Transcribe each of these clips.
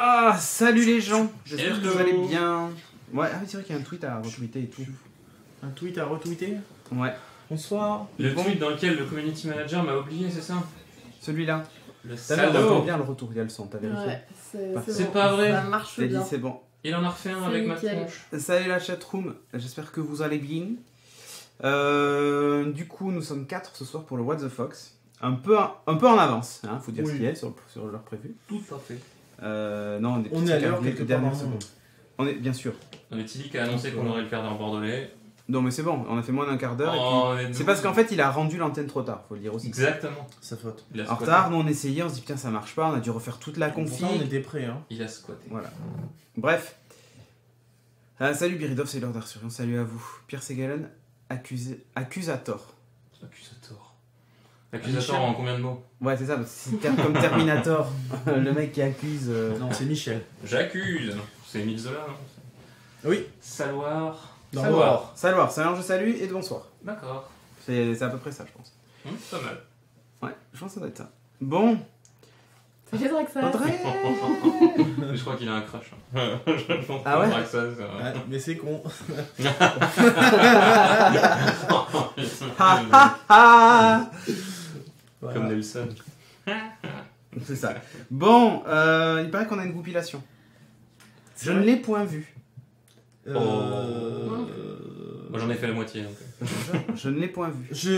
Ah, salut les gens. J'espère que vous allez Hello. bien. Ouais, ah oui, c'est vrai qu'il y a un tweet à retweeter et tout. Un tweet à retweeter? Ouais, Bonsoir. Le Bon. tweet dans lequel le community manager m'a oublié, c'est ça? celui-là. Le T'as vu, on entend salaud. bien le retour, il y a le son, t'as vérifié? Ouais, C'est pas vrai. Ça marche T'as dit, bien. c'est bon. Il en a refait un C'est avec ma nickel. tronche. Salut la chatroom, j'espère que vous allez bien. Du coup, nous sommes 4 ce soir pour le What the Fox. Un peu en avance, hein, faut dire ce Oui. qu'il y a sur l'heure prévue. Tout à fait. Non, des On petits est à l'heure calculs quelque de part dernière dans le seconde. monde. On est, bien sûr. On est Tilly qui a annoncé qu'on aurait le quart d'heure bordelais. Non, mais c'est bon, on a fait moins d'un quart d'heure. Oh, et puis... C'est parce qu'en fait, il a rendu l'antenne trop tard, faut le dire aussi. Exactement. Sa faute. Il a En squatté. retard, nous on essayait, on se dit putain ça marche pas, on a dû refaire toute la Pourtant, config. on était prêts, hein. Il a squatté. Voilà. Bref. Salut Biridov, c'est Lord d'Arsurion, salut à vous. Pierre Segalen, accusator. Accusator. Accusator en combien de mots? Ouais, c'est ça, parce que c'est comme Terminator, le mec qui accuse. Non, c'est Michel. J'accuse. C'est Émile Zola, non? Oui. Saloir. Dans Saloir. Salut, c'est un mélange de salut et de bonsoir. D'accord. C'est à peu près ça, je pense. Pas mal. Ouais, je pense que ça doit être ça. Bon, C'est vrai que ça. Audrey. Je crois qu'il a un crush. Hein. Je pense Ah ouais que ça, c'est vrai. Ah, mais c'est con. Ha ha ha. Voilà. Comme Nelson. C'est ça. Bon, il paraît qu'on a une goupillation. Je ne l'ai point vue. Moi j'en ai fait la moitié. Donc. Je ne l'ai point vue. Si,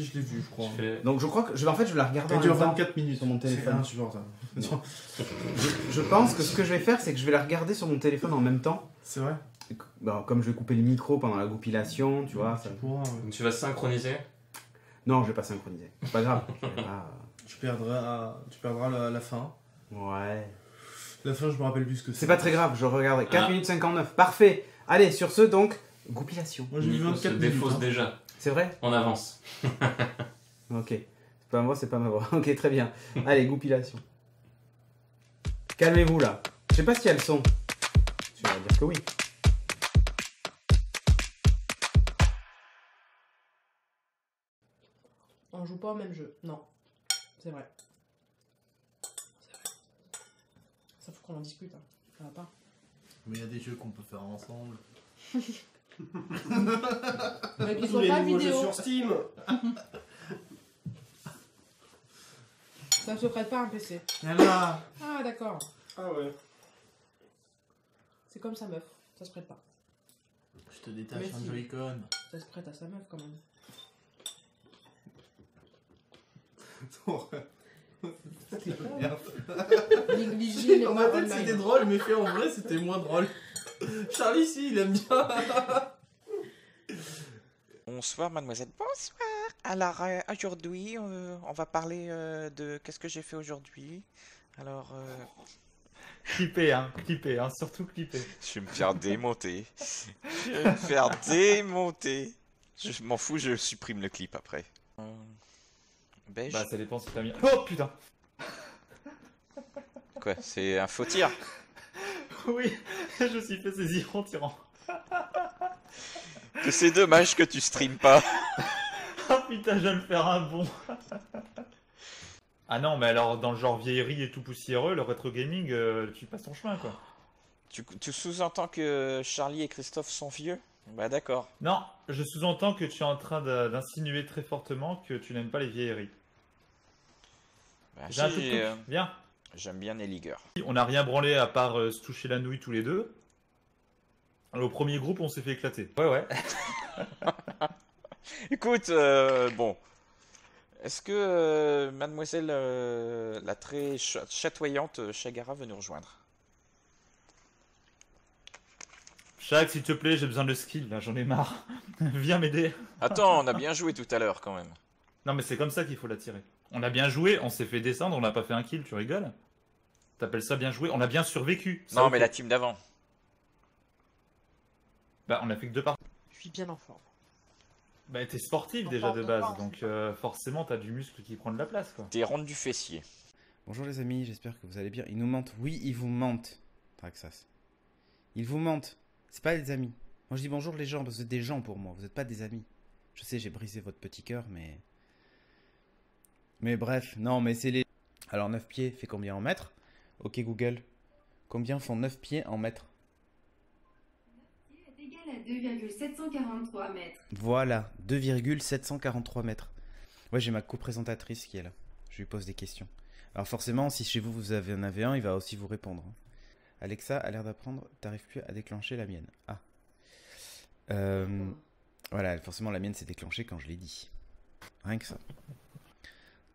je l'ai vu, je crois. Je fais- Donc je crois que je vais la regarder en Elle dure même temps 24 minutes sur mon C'est téléphone. insupportable. Je pense que ce que je vais faire, c'est que je vais la regarder sur mon téléphone en même temps. C'est vrai? Bon, comme je vais couper le micro pendant la goupillation, tu vois. Ça... Tu pourras, ouais. Donc tu vas synchroniser. Non, je vais pas synchroniser. C'est pas grave. Je vais pas... Tu perdras la fin. Ouais. La fin, je me rappelle plus ce que c'est. C'est pas très grave, je regarderai. 4 Ah. minutes 59. Parfait. Allez, sur ce, donc, goupillation. Moi, j'ai vu Nico se 24 minutes. défausse hein. déjà. C'est vrai? On avance. Ok. C'est pas moi, c'est pas ma voix. Ok, très bien. Allez, goupillation. Calmez-vous là. Je sais pas s'il y a le son. Tu vas dire que oui. On joue pas au même jeu. Non. C'est vrai. Ça faut qu'on en discute. Hein. Ça va pas. Mais il y a des jeux qu'on peut faire ensemble. Mais qu'ils Tous soient les pas nouveaux jeux vidéo. sur Steam. Ça se prête pas à un PC. Yallah. Ah d'accord. Ah ouais. C'est comme sa meuf. Ça se prête pas. Je te détache Mais un si. Joy-Con. Ça se prête à sa meuf quand même. Négligé les Dans ma mois tête, online. c'était drôle, mais fait en vrai, c'était moins drôle. Charlie, si, il aime bien. Bonsoir mademoiselle. Bonsoir. Alors aujourd'hui on va parler de qu'est-ce que j'ai fait aujourd'hui. Alors Clipper, surtout clipper. je vais me faire démonter. Je vais me faire démonter. Je m'en fous, je supprime le clip après. Beige. Bah ça dépend si t'as mis... Oh putain. Quoi, c'est un faux tir? Oui, je me suis fait saisir en tirant. Que c'est dommage que tu streames pas. Oh putain, je vais me faire un bon. Ah non, mais alors dans le genre vieillerie et tout poussiéreux, le rétro gaming, tu passes ton chemin quoi. Tu sous-entends que Charlie et Christophe sont vieux? Bah d'accord. Non, je sous-entends que tu es en train d'insinuer très fortement que tu n'aimes pas les vieilleries. Bah, J'ai un si, tuk-tuk, viens. j'aime bien les ligueurs. On n'a rien branlé à part se toucher la nouille tous les deux. Au premier groupe, on s'est fait éclater. Ouais. Écoute, bon. Est-ce que mademoiselle la très chatoyante Chagara veut nous rejoindre? Shaq, s'il te plaît, j'ai besoin de skill là, j'en ai marre. Viens m'aider. Attends, on a bien joué tout à l'heure quand même. Non mais c'est comme ça qu'il faut la tirer. On a bien joué, on s'est fait descendre, on n'a pas fait un kill, tu rigoles? T'appelles ça bien joué? On a bien survécu. Ça, Non, ok. mais la team d'avant. Bah on a fait que 2 parties. Je suis bien en forme. Bah t'es sportif déjà de base, donc forcément t'as du muscle qui prend de la place quoi. T'es ronde du fessier. Bonjour les amis, j'espère que vous allez bien. Ils nous mentent. Oui, ils vous mentent, Traxas. Ils vous mentent. C'est pas des amis. Moi je dis bonjour les gens, parce que vous êtes des gens pour moi, vous n'êtes pas des amis. Je sais, j'ai brisé votre petit cœur, mais... Mais bref, non, mais c'est les... Alors 9 pieds fait combien en mètres? Ok Google. Combien font 9 pieds en mètres? Est égal à 2,743 mètres. Voilà, 2,743 mètres. Ouais, j'ai ma co-présentatrice qui est là. Je lui pose des questions. Alors forcément, si chez vous, vous en avez un, il va aussi vous répondre. Alexa a l'air d'apprendre, t'arrives plus à déclencher la mienne. Ah. Voilà, forcément, la mienne s'est déclenchée quand je l'ai dit. Rien que ça.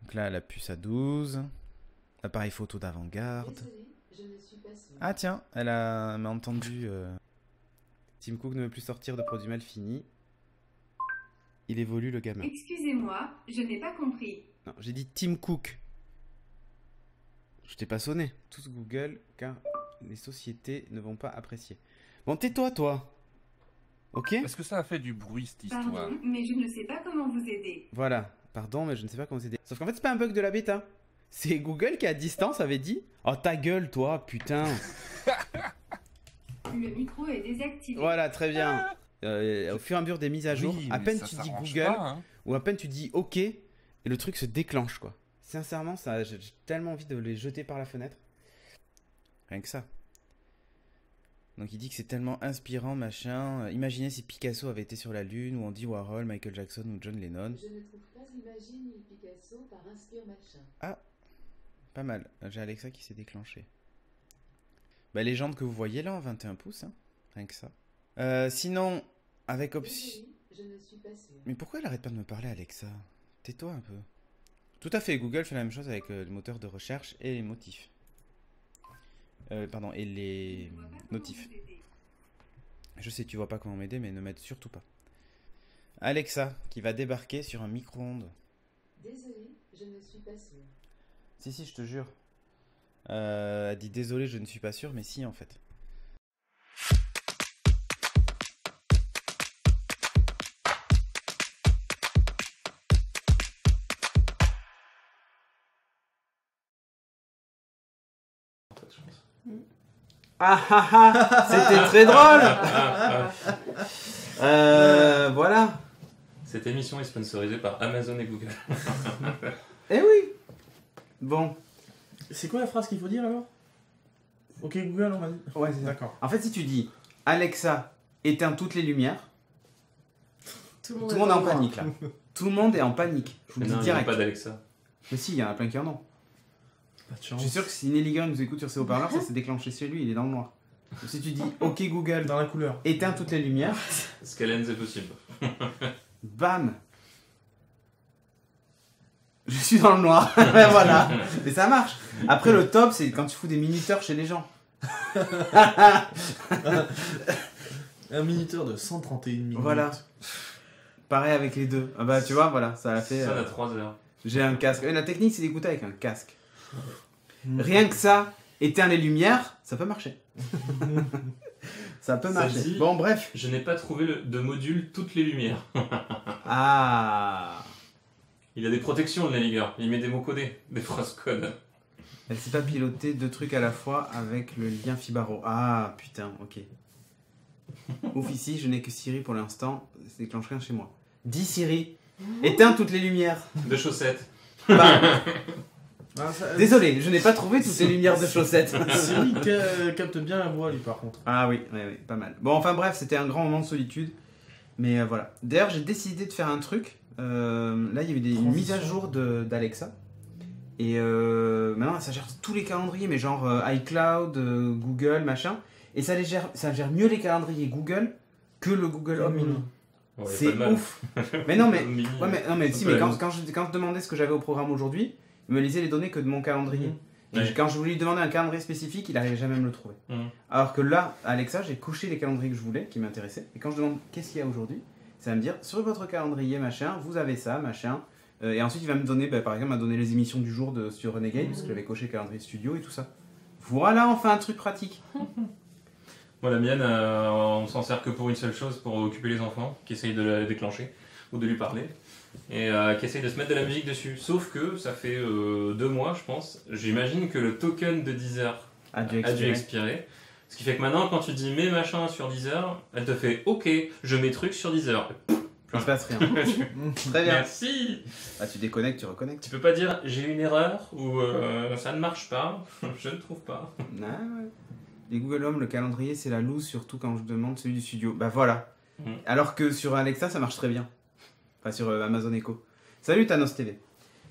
Donc là, la puce à 12. Appareil photo d'avant-garde. Ah tiens, m'a entendu. Tim Cook ne veut plus sortir de produits mal finis. Il évolue le gamin. Excusez-moi, je n'ai pas compris. Non, j'ai dit Tim Cook. Je t'ai pas sonné. Tous Google, car les sociétés ne vont pas apprécier. Bon, tais-toi, toi. Ok? Est-ce que ça a fait du bruit cette histoire? Pardon, mais je ne sais pas comment vous aider. Voilà. Pardon, mais je ne sais pas comment vous aider. Sauf qu'en fait, c'est pas un bug de la bêta. C'est Google qui, à distance, avait dit « Oh, ta gueule, toi, putain !» Le micro est désactivé. Voilà, très bien. Au fur et à mesure des mises à jour, Oui, à mais peine ça tu dis s'arrange Google, pas, hein. ou à peine tu dis OK, et le truc se déclenche, quoi. Sincèrement, ça, j'ai tellement envie de les jeter par la fenêtre. Rien que ça. Donc il dit que c'est tellement inspirant, machin. Imaginez si Picasso avait été sur la Lune, ou Andy Warhol, Michael Jackson ou John Lennon. Je ne trouve pas Imagine ni Picasso par Inspire Machin. Ah, pas mal. J'ai Alexa qui s'est déclenchée. Bah, légende que vous voyez là en 21 pouces, hein. Rien que ça. Sinon, avec option... Je ne suis pas sûre. Mais pourquoi elle arrête pas de me parler, Alexa? Tais-toi un peu. Tout à fait, Google fait la même chose avec le moteur de recherche et les motifs. Pardon, et les notifs. Je sais, tu vois pas comment m'aider, mais ne m'aide surtout pas. Alexa, qui va débarquer sur un micro-ondes. Désolée, je ne suis pas sûre. Si, je te jure. Elle dit désolé, je ne suis pas sûr, mais si, en fait. Ah ah ah, c'était très drôle. Voilà. Cette émission est sponsorisée par Amazon et Google. Eh oui. Bon. C'est quoi la phrase qu'il faut dire alors? Ok Google, on m'a dit. Ouais, c'est ça. D'accord. En fait, si tu dis Alexa, éteins toutes les lumières, Tout tout le monde est en panique là. Tout le monde est en panique. Je vous le Non, dis il n'y a direct. pas d'Alexa. Mais si, il y en a plein qui en ont. Pas de Je chance. suis sûr que si Nelly Gunn nous écoute sur ses haut-parleurs, ça s'est déclenché chez lui, il est dans le noir. Donc, si tu dis OK Google, Dans la couleur. éteins toutes les lumières, Scalene, c'est possible. bam. Je suis dans le noir. Ben voilà. Mais ça marche. Après, le top, c'est quand tu fous des minuteurs chez les gens. Un minuteur de 131 minutes. Voilà. Pareil avec les deux. Ah bah tu vois, voilà, ça a fait... Ça, à 3 heures. J'ai un casque. La technique, c'est d'écouter avec un casque. Rien que ça, éteins les lumières, ça peut marcher. Ça peut Ça marcher. dit- Bon, bref. Je n'ai pas trouvé de module toutes les lumières. Ah. Il a des protections, le navigueur. Il met des mots codés, des phrases codes. Elle sait pas piloter deux trucs à la fois avec le lien Fibaro. Ah, putain, ok. Ouf, ici, je n'ai que Siri pour l'instant. Ça déclenche rien chez moi. Dis Siri, éteins toutes les lumières. De chaussettes. Bah, Ah, ça- désolé, je n'ai pas trouvé toutes les lumières de chaussettes. Siri capte bien la voix lui par contre. Ah oui, pas mal. Bon, enfin bref, c'était un grand moment de solitude. Mais voilà. D'ailleurs, j'ai décidé de faire un truc. Là, il y avait des Transition. mises à jour d'Alexa. Et maintenant, ça gère tous les calendriers, mais genre iCloud, Google, machin. Et ça gère mieux les calendriers Google que le Google Home Mini. Ouais, y a C'est pas de mal. ouf. Mais non, mais, Mini, ouais, mais, non, mais c'est si, un peu mais la quand je demandais ce que j'avais au programme aujourd'hui, il me lisait les données que de mon calendrier. Et Ouais. quand je voulais lui demander un calendrier spécifique, il n'arrivait jamais à me le trouver. Mhm. Alors que là, Alexa, j'ai coché les calendriers que je voulais, qui m'intéressaient. Et quand je demande qu'est-ce qu'il y a aujourd'hui, ça va me dire sur votre calendrier, machin, vous avez ça, machin. Et ensuite, il va me donner, par exemple, il m'a donné les émissions du jour sur Renegade, parce que j'avais coché calendrier studio et tout ça. Voilà, enfin un truc pratique. Moi, la mienne, on s'en sert que pour une seule chose, pour occuper les enfants, qui essayent de la déclencher, ou de lui parler, et qui essayent de se mettre de la musique dessus. Sauf que ça fait 2 mois, je pense. J'imagine que le token de Deezer A dû a dû expirer. expirer. Ce qui fait que maintenant, quand tu dis mets machin sur Deezer, elle te fait OK, je mets truc sur Deezer. Il se passe rien. Très bien. Merci. Ah, tu déconnectes, tu reconnectes. Tu peux pas dire j'ai une erreur ou ça ne marche pas, je ne trouve pas. Ah, ouais. Les Google Home, le calendrier, c'est la loose, surtout quand je demande celui du studio. Bah voilà. Alors que sur Alexa, ça marche très bien. Enfin, sur Amazon Echo. Salut Thanos TV.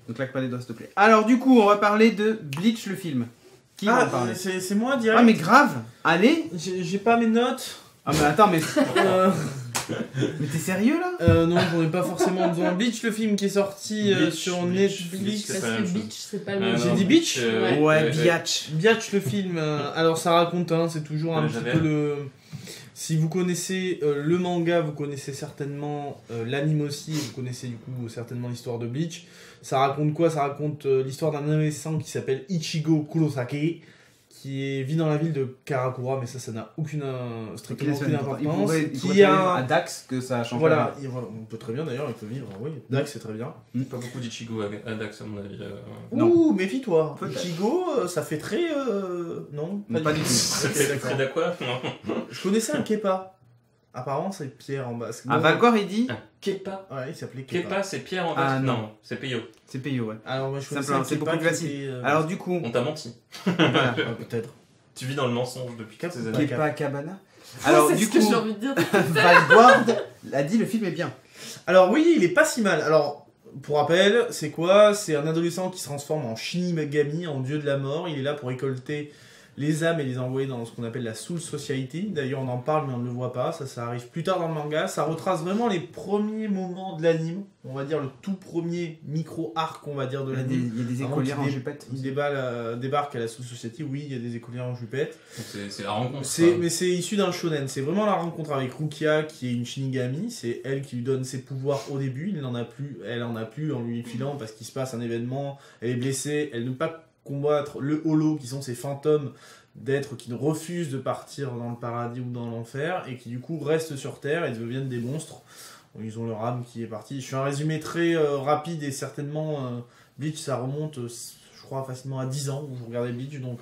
Ne claque pas les doigts, s'il te plaît. Alors, du coup, on va parler de Bleach, le film. Qui va en parler? C'est moi direct. Ah, mais grave. Allez. J'ai pas mes notes. Ah, mais attends, mais... Mais t'es sérieux, là? Non, j'en ai pas forcément besoin. Bleach, le film qui est sorti sur Netflix. Parce que Beach, c'est pas le même. J'ai dit Beach? Ouais, Biatch. Biatch, le film. Alors, ça raconte, hein, c'est toujours un petit peu le... Si vous connaissez le manga, vous connaissez certainement l'anime aussi, et vous connaissez du coup certainement l'histoire de Bleach. Ça raconte quoi? Ça raconte l'histoire d'un adolescent qui s'appelle Ichigo Kurosaki, qui vit dans la ville de Karakura, mais ça n'a strictement aucune importance. Il pourrait à Dax que ça change. Voilà, on peut très bien d'ailleurs, il peut vivre, oui. Dax c'est très bien. Pas beaucoup d'Ichigo à Dax à mon avis. Ouh, méfie-toi. Ichigo, ça fait très... Non, pas du tout. Très d'aqua? Je connaissais un Kepa. Apparemment, c'est Pierre en bas. Ah, Valcor, il dit Kepa. Ouais, il s'appelait Kepa. Kepa, c'est Pierre en bas. Ah, non, c'est Peyo. C'est Peyo, ouais. Alors, moi, je simplement, c'est beaucoup plus facile. Alors, du coup. On t'a menti. Voilà. Peut-être. Tu vis dans le mensonge depuis 4 années. Kepa Cabana. Alors, c'est du ce coup. que j'ai envie de dire. Valguard a dit le film est bien. Alors, oui, il est pas si mal. Alors, pour rappel, c'est quoi? C'est un adolescent qui se transforme en Shinigami, en dieu de la mort. Il est là pour récolter les âmes et les envoyer dans ce qu'on appelle la Soul Society. D'ailleurs, on en parle, mais on ne le voit pas. Ça arrive plus tard dans le manga. Ça retrace vraiment les premiers moments de l'anime. On va dire le tout premier micro-arc, on va dire, de l'anime. Il y a des écolières en jupette. Il débarque à la Soul Society. Oui, il y a des écolières en jupette. C'est la rencontre. Mais c'est issu d'un shonen. C'est vraiment la rencontre avec Rukia, qui est une Shinigami. C'est elle qui lui donne ses pouvoirs au début. Elle en a plus en lui filant parce qu'il se passe un événement. Elle est blessée. Elle ne peut pas combattre le holo, qui sont ces fantômes d'êtres qui refusent de partir dans le paradis ou dans l'enfer et qui du coup restent sur Terre et deviennent des monstres. Ils ont leur âme qui est partie. Je fais un résumé très rapide et certainement Bleach, ça remonte, je crois, facilement à 10 ans où je regardais Bleach, donc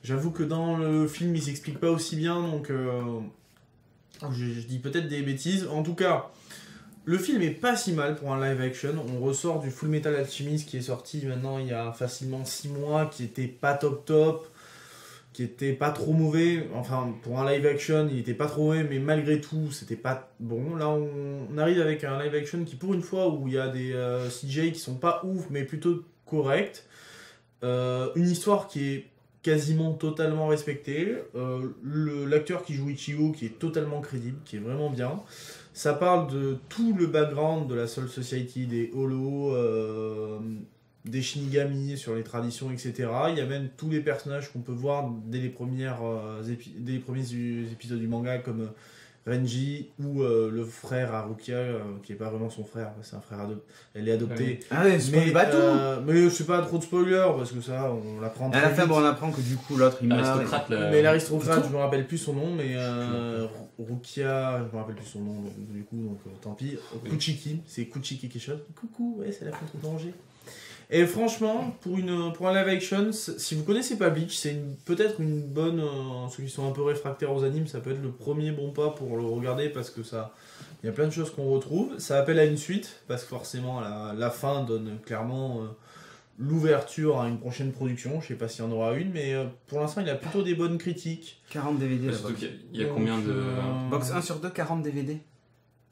j'avoue que dans le film il s'explique pas aussi bien, donc je dis peut-être des bêtises. En tout cas, le film est pas si mal pour un live action. On ressort du Full Metal Alchemist qui est sorti maintenant il y a facilement 6 mois, qui était pas top, qui était pas trop mauvais. Enfin, pour un live action, il était pas trop mauvais, mais malgré tout, c'était pas bon. Là, on arrive avec un live action qui, pour une fois, où il y a des CGI qui sont pas ouf, mais plutôt corrects. Une histoire qui est quasiment totalement respectée. L'acteur qui joue Ichigo, qui est totalement crédible, qui est vraiment bien. Ça parle de tout le background de la Soul Society, des holos, des Shinigami, sur les traditions, etc. Il y a même tous les personnages qu'on peut voir dès les premiers épisodes du manga, comme Renji ou le frère Harukia, qui n'est pas vraiment son frère, c'est un frère elle est adoptée. Ah ouais, c'est pas tout. Mais c'est pas trop de spoiler, parce que ça, on l'apprend très à la fin, vite. on apprend que du coup, l'autre, il meurt. Mais l'aristocrate, je me rappelle plus son nom, mais Rukia, je me rappelle plus son nom, donc tant pis. Kuchiki, c'est Kuchiki quelque chose. Coucou, ouais, c'est la contre danger. Et franchement, pour un live action, si vous connaissez pas Bleach, c'est peut-être une bonne... ceux qui sont un peu réfractaires aux animes, ça peut être le premier bon pas pour le regarder, parce que ça... Il y a plein de choses qu'on retrouve. Ça appelle à une suite, parce que forcément, la fin donne clairement l'ouverture à une prochaine production. Je sais pas s'il y en aura une, mais pour l'instant, il a plutôt des bonnes critiques. 40 DVD, la box. Il y a combien de... Box 1 sur 2, 40 DVD.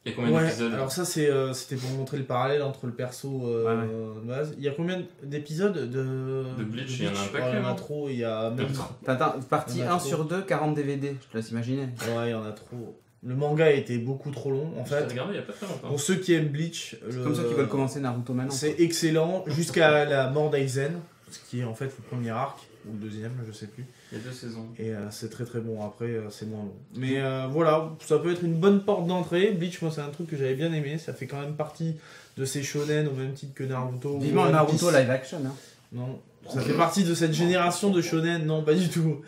Il y a combien d'épisodes? Alors ça, c'était pour montrer le parallèle entre le perso de base. Il y a combien d'épisodes de Bleach? Il y en a un paquet. Il y en a trop, il y a même... Attends, partie 1 sur 2, 40 DVD, je te laisse imaginer. Ouais, il y en a trop. Le manga a été beaucoup trop long, en fait. Regardé, il y a pas très longtemps. Pour ceux qui aiment Bleach... C'est comme ceux qui veulent commencer Naruto maintenant. C'est excellent, jusqu'à la mort d'Aizen, ce qui est en fait le premier arc, ou le deuxième, je sais plus. Il y a 2 saisons. Et c'est très très bon, après c'est moins long. Mais voilà, ça peut être une bonne porte d'entrée. Bleach, moi c'est un truc que j'avais bien aimé, ça fait quand même partie de ces shonen au même titre que Naruto. Vivement Naruto live action, hein. Non, ça fait partie de cette génération de shonen, non pas du tout.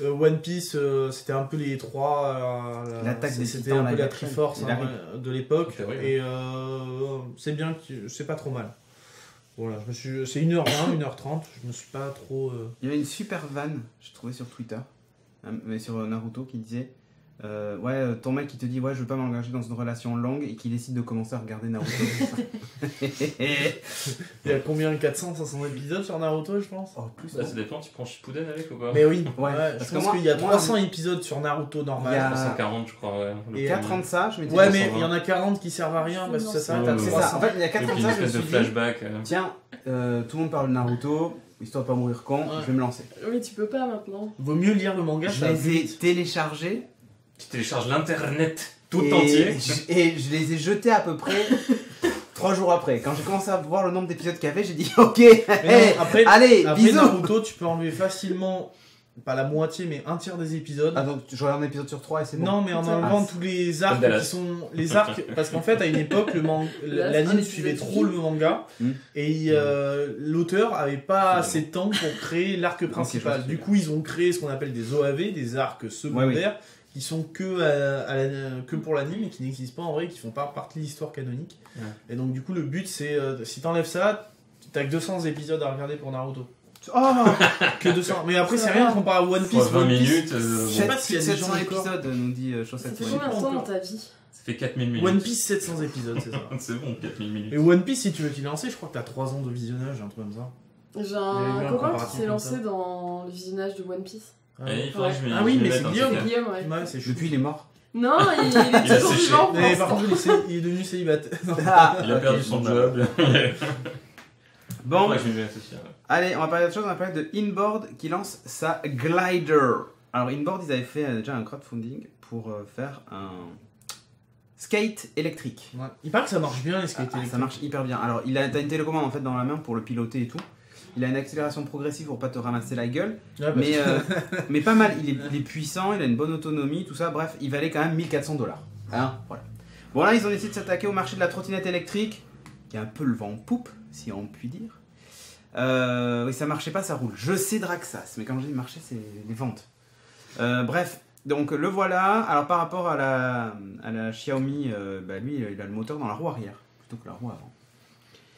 One Piece, c'était un peu les trois... L'attaque des c'était titans un peu la live action, Triforce de l'époque. Vrai, et c'est bien, c'est pas trop mal. Voilà, c'est 1h20, 1h30, je me suis pas trop... Il y avait une super vanne, j'ai trouvé sur Twitter, mais sur Naruto, qui disait Ouais, ton mec qui te dit ouais je veux pas m'engager dans une relation longue et qui décide de commencer à regarder Naruto. Il y a combien 400, 500 épisodes sur Naruto, je pense. Oh, plus. Bah, ça dépend, tu prends Shippuden avec ou pas? Mais oui, Ouais, ouais, parce je que pense moi- qu'il y a moi, 300 épisodes sur Naruto normal. Il y a- 340, je crois, ouais. Et 4 ans de ça, je m'étais Ouais, dit, mais 320. il y en a 40 qui servent à rien parce que ça s'arrête à Ouais, c'est 300. ça. En fait, il y a 4 Et ans de puis ça, une je me espèce de suis dit, flashback. tiens, tout le monde parle de Naruto, histoire de pas mourir con, Ouais. je vais me lancer. Oui, tu peux pas maintenant. Vaut mieux lire le manga, Je ça va les plus ai vite. téléchargés Tu télécharges l'internet tout et entier. et je les ai jetés à peu près 3 jours après. Quand j'ai commencé à voir le nombre d'épisodes qu'il y avait, j'ai dit ok, Mais non, hey, après, allez, après bisous. Naruto, tu peux enlever facilement, pas la moitié, mais un tiers des épisodes. Ah donc je regarde un épisode sur 3 et c'est bon. Non, mais en Ça enlevant passe. tous les arcs Dallas. qui sont. Les arcs, parce qu'en fait, à une époque, l'anime c'est suivait des trop le manga Mm. et l'auteur avait pas assez de temps pour créer l'arc principal. je vois. Du coup, ils ont créé ce qu'on appelle des OAV, des arcs secondaires, qui sont que pour l'anime et qui n'existent pas en vrai, qui font pas partie de l'histoire canonique. Ouais. Et donc, du coup, le but, c'est si t'enlèves ça, t'as que 200 épisodes à regarder pour Naruto. Oh, Que 200. Mais après, c'est rien comparé à One Piece. Fois 20 One Piece, minutes, Je sais pas s'il y a des gens 700 encore. épisodes, nous dit Ça Chaussette. fait Ouais. combien de temps dans encore. ta vie? ça fait 4000 minutes. One Piece, 700 épisodes, c'est ça. C'est bon, 4000 minutes. Et One Piece, si tu veux t'y lancer, je crois que t'as 3 ans de visionnage, un truc comme ça. J'ai J'avais vu un un copain comparatif qui s'est comme lancé ça. dans le visionnage de One Piece. Et il faudrait que je m'y- Ah oui, je m'y mais mette c'est un Guillaume. truc, là. Guillaume, ouais. Ouais, c'est chou. Depuis, il est mort. Non, il est Il a toujours séché. vivant pour Mais par l'instant. contre, il est devenu célibataire. Il a perdu son job. Bon, Faudrait que je m'y mette aussi, ouais. allez, on va parler d'autre chose, on va parler de Inboard qui lance sa glider. Alors Inboard, ils avaient fait déjà un crowdfunding pour faire un skate électrique. Ouais. Il paraît que ça marche bien les skates Ah, ça électriques. marche hyper bien. Alors, t'as une télécommande en fait dans la main pour le piloter et tout. Il a une accélération progressive pour pas te ramasser la gueule. Ouais, parce Mais, que- mais pas mal. Il est puissant, il a une bonne autonomie, tout ça. Bref, il valait quand même 1400 $. Hein, voilà. Bon, là, ils ont décidé de s'attaquer au marché de la trottinette électrique, qui a un peu le vent en poupe, si on peut dire. Oui, ça marchait pas, ça roule. Je sais Draxas, mais quand je dis marché, c'est les ventes. Bref, donc le voilà. Alors, par rapport à la Xiaomi, bah, lui, il a le moteur dans la roue arrière, plutôt que la roue avant.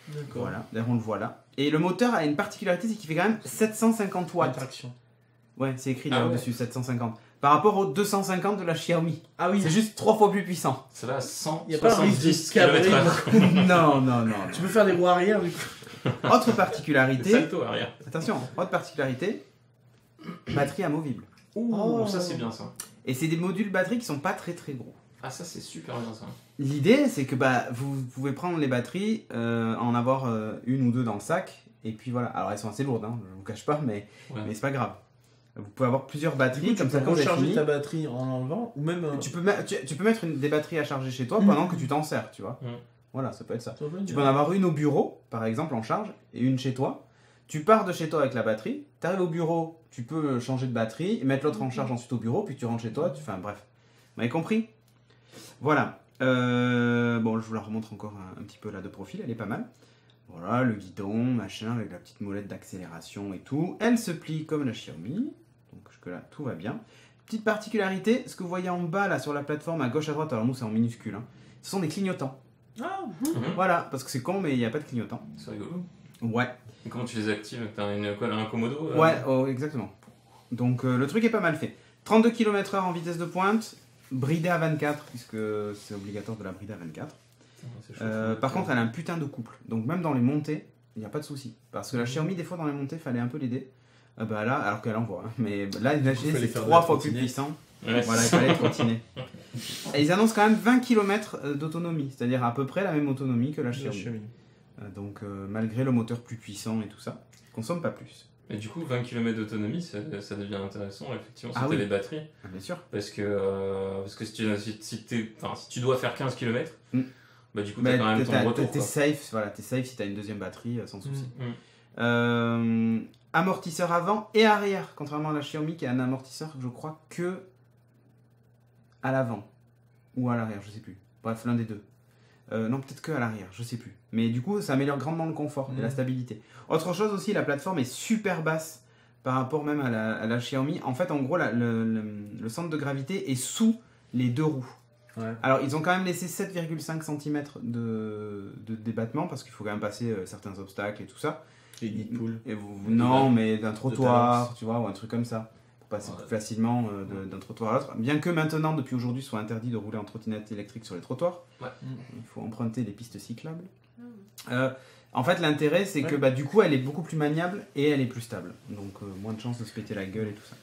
D'accord. Voilà, d'ailleurs on le voit là. Et le moteur a une particularité, c'est qu'il fait quand même 750 watts. Traction. Ouais, c'est écrit Ah là ouais. au-dessus, 750. Par rapport aux 250 de la Xiaomi. Ah oui, C'est juste 3 fois plus puissant. Ça va à 100, y a pas un risque de 70 cabrer. km/h. Non, non, non. tu peux faire des roues arrière du coup. Autre particularité, Salto arrière. attention, autre particularité, batterie amovible. Ouh, ça c'est bien ça. Et c'est des modules batterie qui sont pas très très gros. Ah, ça c'est super bien ça. L'idée, c'est que bah, vous pouvez prendre les batteries, en avoir une ou deux dans le sac, et puis voilà. Alors elles sont assez lourdes, hein, je vous cache pas, mais Ouais. c'est pas grave. Vous pouvez avoir plusieurs Du batteries, coup, comme tu ça peux quand vous avez recharger fini. ta batterie en l'enlevant ou même. Tu peux mettre des batteries à charger chez toi pendant que tu t'en sers, tu vois. Mm. Voilà, ça peut être ça. Ça peut être Tu peux en avoir une au bureau, par exemple, en charge, et une chez toi. Tu pars de chez toi avec la batterie, tu arrives au bureau, tu peux changer de batterie, et mettre l'autre en charge ensuite au bureau, puis tu rentres chez toi, enfin bref. Vous m'avez compris? Voilà. Bon, je vous la remontre encore un petit peu là de profil, elle est pas mal. Voilà, le guidon, machin, avec la petite molette d'accélération et tout. Elle se plie comme la Xiaomi, donc jusque-là, tout va bien. Petite particularité, ce que vous voyez en bas là sur la plateforme à gauche à droite, alors nous c'est en minuscule, hein, ce sont des clignotants. Ah, Voilà, parce que c'est con, mais il n'y a pas de clignotants. C'est rigolo. Ouais, Et comment tu les actives? T'as un Komodo ouais, oh, exactement. Donc le truc est pas mal fait. 32 km/h en vitesse de pointe, bridé à 24, puisque c'est obligatoire de la brider à 24. C'est chaud. Par contre, elle a un putain de couple. Donc même dans les montées, il n'y a pas de souci. Parce que la Xiaomi, des fois, dans les montées, fallait un peu l'aider. Bah là, alors qu'elle envoie. Hein. Mais là, imaginez, fallait c'est faire de 3 la fois plus trottinette. puissant. Ouais, Voilà, il fallait trottiner. Et ils annoncent quand même 20 km d'autonomie. C'est-à-dire à peu près la même autonomie que la la Xiaomi. Xiaomi. Donc malgré le moteur plus puissant et tout ça, il consomme pas plus. Et du coup, 20 km d'autonomie, ça devient intéressant, effectivement, si Ah t'as oui. les batteries. Ah, bien sûr. Parce que si tu dois faire 15 km, Mm. bah du coup, Mais t'as quand même ton retour. t'es quoi. safe, voilà, t'es safe si t'as une deuxième batterie sans souci. Mm. Amortisseur avant et arrière, contrairement à la Xiaomi qui a un amortisseur, je crois, que à l'avant ou à l'arrière, je sais plus. Bref, l'un des deux. Non, peut-être que à l'arrière, je sais plus. Mais du coup, ça améliore grandement le confort et la stabilité. Autre chose aussi, la plateforme est super basse par rapport même à la Xiaomi. En fait, en gros, le centre de gravité est sous les deux roues. Ouais. Alors, ils ont quand même laissé 7,5 cm de débattement parce qu'il faut quand même passer certains obstacles et tout ça. Et Deadpool. Non, mais d'un talence. trottoir, tu vois, ou un truc comme ça. pour passer plus facilement d'un trottoir à l'autre. Bien que maintenant, depuis aujourd'hui, soit interdit de rouler en trottinette électrique sur les trottoirs. Ouais. Il faut emprunter les pistes cyclables. En fait, l'intérêt, c'est que du coup, elle est beaucoup plus maniable et elle est plus stable. Donc, moins de chances de se péter la gueule et tout ça.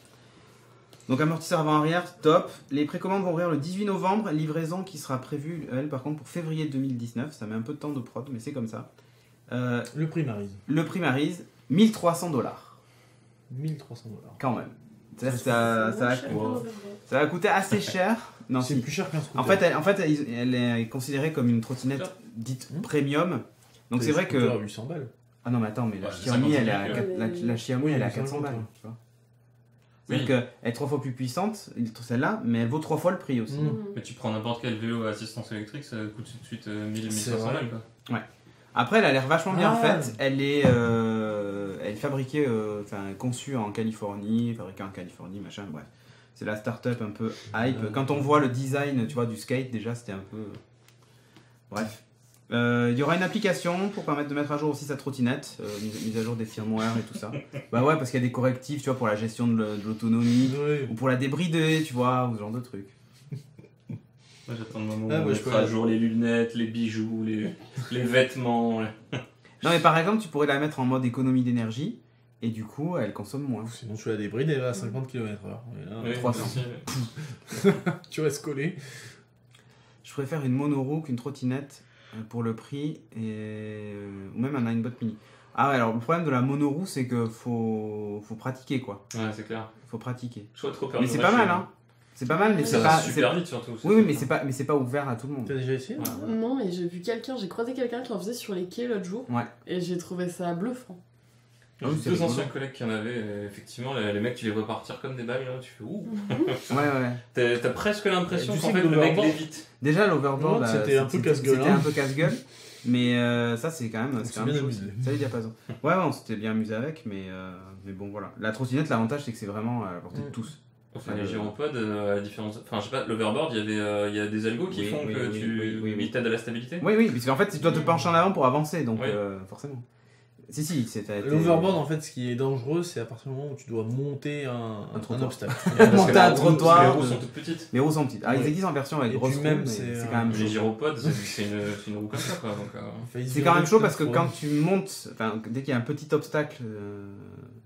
Donc, amortisseur avant-arrière, top. Les précommandes vont ouvrir le 18 novembre. Livraison qui sera prévue, elle, par contre, pour février 2019. Ça met un peu de temps de prod, mais c'est comme ça. Le prix Maryse. Le prix Maryse, $1 300. 1300$. Quand même. Ça va coûter assez cher. Non, C'est si. plus cher qu'un scooter. En fait, elle est considérée comme une trottinette dite premium. Donc c'est vrai que... 800 balles. Ah non mais attends, mais la Ouais, Xiaomi, elle est à, ouais. la Xiaomi, elle est à 400 50, balles. ouais. Tu vois. Oui. C'est-à-dire qu'elle est 3 fois plus puissante, celle-là, mais elle vaut 3 fois le prix aussi. Mais tu prends n'importe quel vélo à assistance électrique, ça coûte tout de suite 1000, C'est 1500 vrai. balles quoi. Après, elle a l'air vachement bien Ah. faite. Elle est fabriquée, conçue en Californie, fabriquée en Californie, machin, bref. C'est la start-up un peu hype. Quand on voit le design, tu vois, du skate, déjà, c'était un peu... Bref. Il y aura une application pour permettre de mettre à jour aussi sa trottinette, mise à jour des firmware et tout ça. Bah ouais, parce qu'il y a des correctifs, tu vois, pour la gestion de l'autonomie, Ouais. ou pour la débrider, tu vois, ou ce genre de trucs. Moi j'attends le moment où Ah, on moi, je mettra peux- à jour les lunettes, les bijoux, les vêtements. Non mais par exemple, tu pourrais la mettre en mode économie d'énergie, et du coup, elle consomme moins. Sinon, tu la débrides, elle va à 50 km/h. Oui, 300. aussi. Tu restes collé. Je préfère une monoroue qu'une trottinette pour le prix, ou même un Ninebot mini. Ah ouais, alors le problème de la monoroue, c'est que faut pratiquer quoi. Ouais, c'est clair. Faut pratiquer. Je suis trop peur Mais de c'est mâcher, pas mal, hein. C'est pas mal, mais Ça c'est va pas... super c'est- vite surtout. Oui, mais c'est pas ouvert à tout le monde. T'as déjà essayé Ouais. Non, mais j'ai vu j'ai croisé quelqu'un qui en faisait sur les quais l'autre jour. Ouais. Et j'ai trouvé ça bluffant. Ah oui, c'est J'ai deux rigolo. anciens collègues qui en avaient, et effectivement, les mecs, tu les vois partir comme des balles, là, tu fais ouh. Ouais. T'as presque l'impression Et tu qu'en sais fait que le mec l'overboard- l'évite. Déjà, l'overboard, Ouais, c'était un peu casse-gueule, C'était hein. un peu casse-gueule. Mais ça, c'est quand même, On c'est s'est quand même bien chaud. amusé. Salut Diapason. Ouais, on s'était bien amusé avec, mais bon, voilà. La trottinette, l'avantage, c'est que c'est vraiment à la portée de tous. Enfin, les gyropodes, à la différence. Enfin, je sais pas, l'overboard, il y a des algos qui Oui, font oui, que oui, ils t'aident à la stabilité. Oui, parce qu'en fait, tu dois te pencher en avant pour avancer, donc Oui. forcément. Si, c'était... L'overboard, en fait, ce qui est dangereux, c'est à partir du moment où tu dois monter un trottoir. obstacle. Parce que Monter les un roues- trottoir. Les roues sont toutes petites. Les roues sont petites. Ah, ils Ouais. existent en version avec Et grosse puis roue, même, mais c'est, c'est quand même Les chaud. gyropodes, c'est une roue comme ça, quoi. Donc, C'est quand même chaud parce que quand tu montes, dès qu'il y a un petit obstacle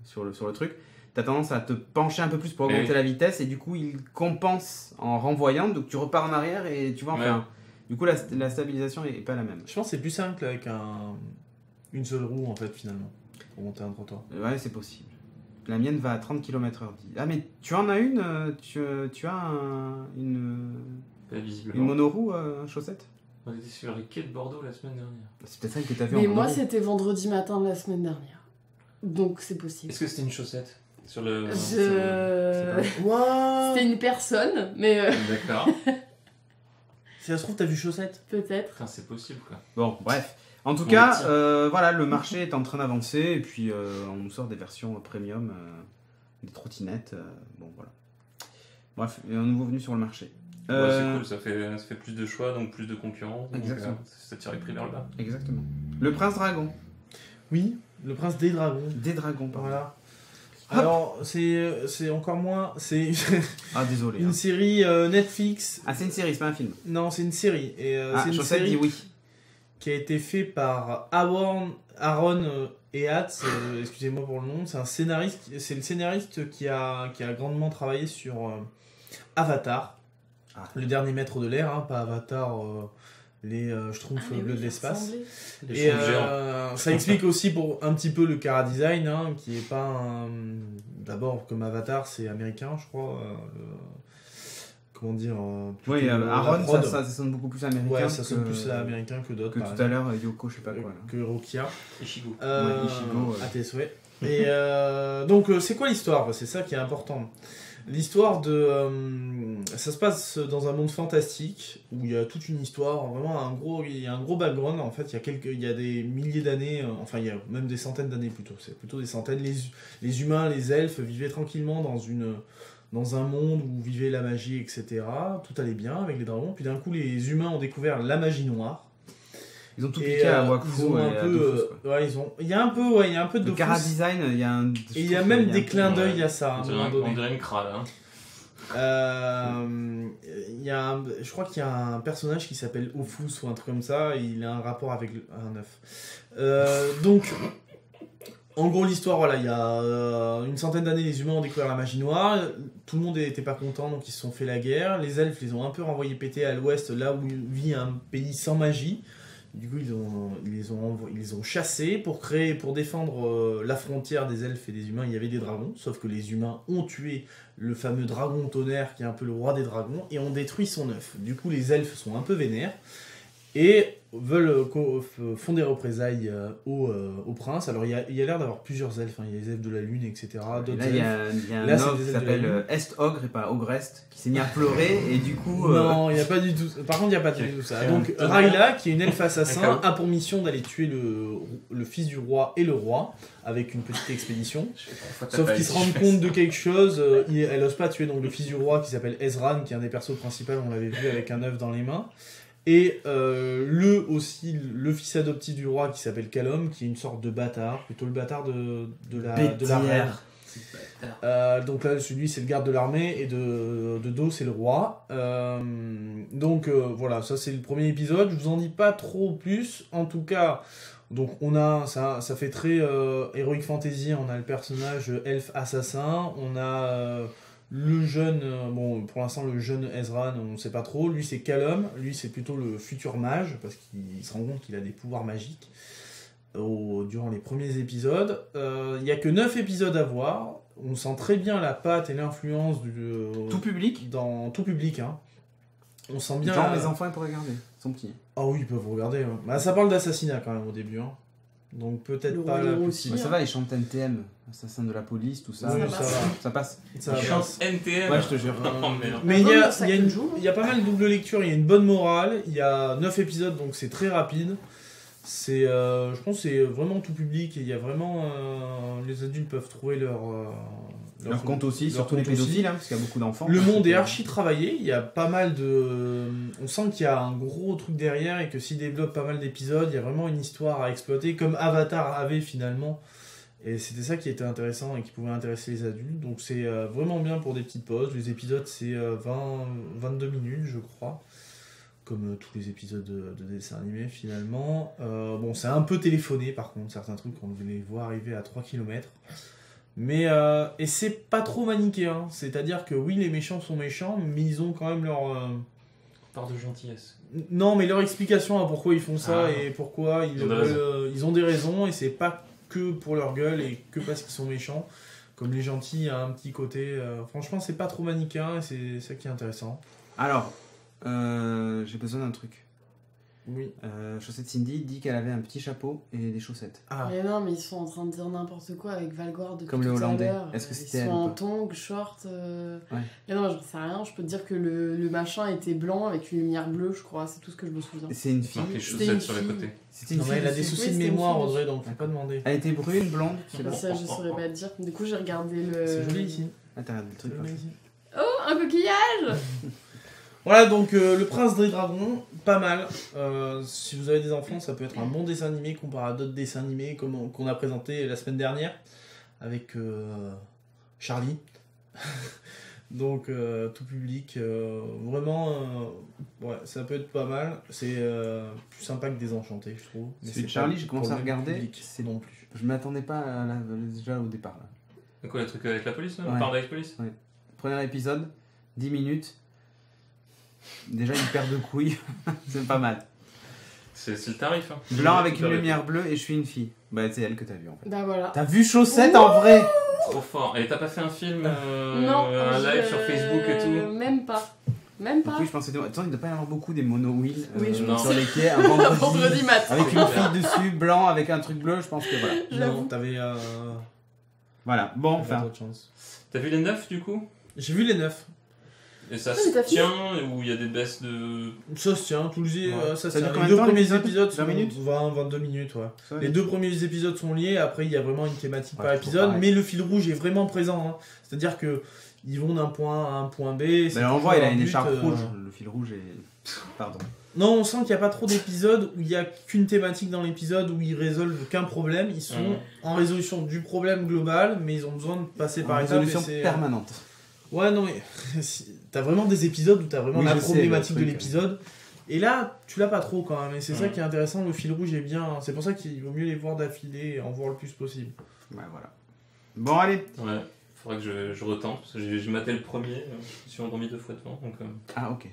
sur le truc, t'as tendance à te pencher un peu plus pour augmenter Oui. la vitesse et du coup il compense en renvoyant, donc tu repars en arrière et tu vois, enfin, Ouais. du coup la stabilisation est pas la même. Je pense que c'est plus simple avec une seule roue, en fait, finalement, pour monter un trottoir. Ouais, c'est possible. La mienne va à 30 km/h. Ah, mais tu en as une tu as une pas visiblement. monoroue chaussette? On était sur les quais de Bordeaux la semaine dernière. C'est peut-être celle que t'as vu Mais en moi, monoroue. c'était vendredi matin de la semaine dernière. Donc c'est possible. Est-ce que c'était une chaussette sur le. Waouh. C'était une personne, mais D'accord. Si ça se trouve, t'as vu chaussette. peut-être. Putain, c'est possible quoi. Bon, bref. En tout On cas, est petit. voilà, le marché est en train d'avancer et puis on nous sort des versions premium, des trottinettes. Bon, voilà. Bref, il y a un nouveau venu sur le marché. Ouais, c'est cool, ça fait plus de choix, donc plus de concurrence. Donc, Exactement. ça tire les prix vers le bas. Exactement. Le Prince Dragon. Oui, le prince des dragons. Des dragons, pardon. Voilà. Hop. Alors, c'est encore moins. C'est Ah, désolé. une hein. série Netflix. Ah, c'est une série, c'est pas un film. Non, c'est une série. Et Ah, c'est une Chaussette série dit oui. qui a été fait par Aaron et Hatz, excusez-moi pour le nom. C'est un scénariste. C'est le scénariste qui a grandement travaillé sur Avatar, Ah. le dernier maître de l'air, hein, pas Avatar. Les Schtroumpfs mais bleus oui, de l'espace. ça ressemblait. Les Et schtroumpfs géants. ça explique aussi pour un petit peu le chara-design, hein, qui est pas d'abord comme Avatar, c'est américain, je crois. Comment dire Oui, plutôt Aaron, la prod. ça sonne beaucoup plus américain. Ouais, ça sonne que- plus américain que d'autres. Que par tout à l'heure, Yoko, je sais pas quoi. Là. que Rokia. Ichigo. Ichigo, À tes souhaits. Et donc, c'est quoi l'histoire? C'est ça qui est important. L'histoire de... ça se passe dans un monde fantastique, où il y a toute une histoire, vraiment il y a un gros background, en fait, il y a des milliers d'années, enfin il y a même des centaines d'années plutôt, c'est plutôt des centaines. Les humains, les elfes vivaient tranquillement dans un monde où vivait la magie, etc. Tout allait bien avec les dragons, puis d'un coup les humains ont découvert la magie noire, Ils ont tout Et, piqué à ils Wakfu ont et un à peu, Dofus, quoi. il y a un peu de Le Dofus. Cara Design, il y a un. Et il y a même des clins d'œil à ça, à un moment On donné. dirait une crâne. Hein. Je crois qu'il y a un personnage qui s'appelle Ofus ou un truc comme ça, et il a un rapport avec un œuf. Donc, en gros, l'histoire, voilà, il y a une centaine d'années, les humains ont découvert la magie noire, tout le monde n'était pas content, donc ils se sont fait la guerre. Les elfes les ont un peu renvoyés péter à l'ouest, là où vit un pays sans magie. Du coup, ils les ont chassés pour défendre la frontière des elfes et des humains. Il y avait des dragons, sauf que les humains ont tué le fameux dragon tonnerre qui est un peu le roi des dragons et ont détruit son œuf. Du coup, les elfes sont un peu vénères et veulent font des représailles au prince. Alors, il y a l'air d'avoir plusieurs elfes. Il y a les elfes de la lune, etc. Et là, il y a un ogre qui s'appelle Est-Ogre et pas Ogrest qui s'est mis à pleurer et du coup. Non, il n'y a pas du tout. Par contre, il n'y a pas du tout ça. Donc, Rayla, qui est une elfe assassin, a pour mission d'aller tuer le fils du roi et le roi avec une petite expédition. Sauf qu'ils se rendent compte de quelque chose. Elle n'ose pas tuer donc le fils du roi qui s'appelle Ezran, qui est un des persos principaux. On l'avait vu avec un œuf dans les mains. Et le fils adoptif du roi qui s'appelle Callum, qui est une sorte de bâtard, plutôt le bâtard de la reine. Donc là, celui c'est le garde de l'armée et de dos c'est le roi. Donc voilà, ça c'est le premier épisode. Je vous en dis pas trop plus. En tout cas, donc on a ça fait très Heroic Fantasy. On a le personnage elfe assassin. On a le jeune, pour l'instant le jeune Ezran, on ne sait pas trop. Lui c'est Callum, lui c'est plutôt le futur mage, parce qu'il se rend compte qu'il a des pouvoirs magiques durant les premiers épisodes. Il n'y a que 9 épisodes à voir. On sent très bien la patte et l'influence tout public. Dans tout public. Hein. On sent bien. Genre les enfants ils pourraient regarder, ils sont petits. Ah oui, ils peuvent regarder. Hein. Bah, ça parle d'assassinat quand même au début. Hein. Donc peut-être pas la aussi. Ça va, ils chantent NTM, assassin de la police, tout ça. Oui, ça passe. Ça Ils chantent NTM. Ouais, je te jure. Mais il y a pas mal de double lecture, il y a une bonne morale, il y a 9 épisodes donc c'est très rapide. C'est, je pense que c'est vraiment tout public et il y a vraiment. Les adultes peuvent trouver leur compte aussi, surtout les pédophiles, hein, parce qu'il y a beaucoup d'enfants. Le monde est archi travaillé, il y a pas mal de. On sent qu'il y a un gros truc derrière et que s'il développe pas mal d'épisodes, il y a vraiment une histoire à exploiter, comme Avatar avait finalement. Et c'était ça qui était intéressant et qui pouvait intéresser les adultes. Donc c'est vraiment bien pour des petites pauses. Les épisodes, c'est 22 minutes, je crois. Comme tous les épisodes de dessin animé finalement. Bon, c'est un peu téléphoné par contre, certains trucs on les voit arriver à 3 km. Mais et c'est pas trop manichéen, c'est-à-dire que oui, les méchants sont méchants, mais ils ont quand même leur part de gentillesse. Non, mais leur explication à pourquoi ils font ça et pourquoi ils ont des raisons et c'est pas que pour leur gueule et que parce qu'ils sont méchants. Comme les gentils, il y a un petit côté. Franchement, c'est pas trop manichéen et c'est ça qui est intéressant. Alors, j'ai besoin d'un truc. Oui. Chaussette Cindy dit qu'elle avait un petit chapeau et des chaussettes. Ah. Mais non, mais ils sont en train de dire n'importe quoi avec Valgor depuis comme les Hollandais. Est-ce que c'était ils sont en tongs, short. Ouais. Mais non, j'en sais rien. Je peux te dire que le machin était blanc avec une lumière bleue, je crois. C'est tout ce que je me souviens. C'est une fille. Les chaussettes sur les côtés. C'était une fille. Elle a des soucis de mémoire, Audrey, donc faut pas demander. Elle était brune, blonde. Ça, je saurais pas te dire. Du coup, j'ai regardé le. C'est joli ici. Ah, t'as regardé le truc. Oh, un coquillage. Voilà, donc le Prince des Dragons, pas mal. Si vous avez des enfants, ça peut être un bon dessin animé comparé à d'autres dessins animés qu'on a présenté la semaine dernière avec Charlie. Donc tout public, vraiment, ouais, ça peut être pas mal. C'est plus sympa que Désenchanté, je trouve. Mais c'est Charlie, j'ai commencé à regarder. C'est non plus. Je m'attendais pas déjà au départ là. C'est quoi le truc avec la police là Ouais. On parle avec la police Ouais. Premier épisode, 10 minutes. Déjà une paire de couilles, c'est pas mal. C'est le tarif. Hein. Blanc avec une lumière bleue et je suis une fille. Bah c'est elle que t'as vu en fait. Bah voilà. T'as vu Chaussette en vrai? Trop fort. Et t'as pas fait un film, non, un live sur Facebook et tout? Même pas. Même pas. Oui, je pensais. Attends, il doit pas y avoir beaucoup des mono-wheels Oui, sur les quais un vendredi, vendredi matin. avec une fille dessus, blanc avec un truc bleu. Je pense que voilà. Non, t'avais. Voilà. Bon, enfin. T'as vu les 9 du coup? J'ai vu les 9. Et ça se tient ou il y a des baisses de. Ça se tient, tout le ça se tient. dure Les deux premiers l'épisode épisodes 20 sont minutes 22 minutes, ouais. Ça, les deux premiers épisodes sont liés, après il y a vraiment une thématique par c'est épisode, pareil. mais le fil rouge est vraiment présent. Hein. C'est-à-dire que ils vont d'un point A à un point B. Mais on voit, il a une but, écharpe rouge. Le fil rouge est. Pardon. Non, on sent qu'il n'y a pas trop d'épisodes où il n'y a qu'une thématique dans l'épisode où ils résolvent qu'un problème. Ils sont en résolution du problème global, mais ils ont besoin de passer par étapes. Résolution permanente. Ouais, non, mais t'as vraiment des épisodes où t'as vraiment la problématique de l'épisode. Et là, tu l'as pas trop quand même. Et c'est ça qui est intéressant. Le fil rouge est bien. C'est pour ça qu'il vaut mieux les voir d'affilée et en voir le plus possible. Ouais, voilà. Bon, allez. Ouais, faudrait que je retente. Parce que j'ai maté le premier. Je me suis endormi 2 fois devant. Donc, Ah, ok.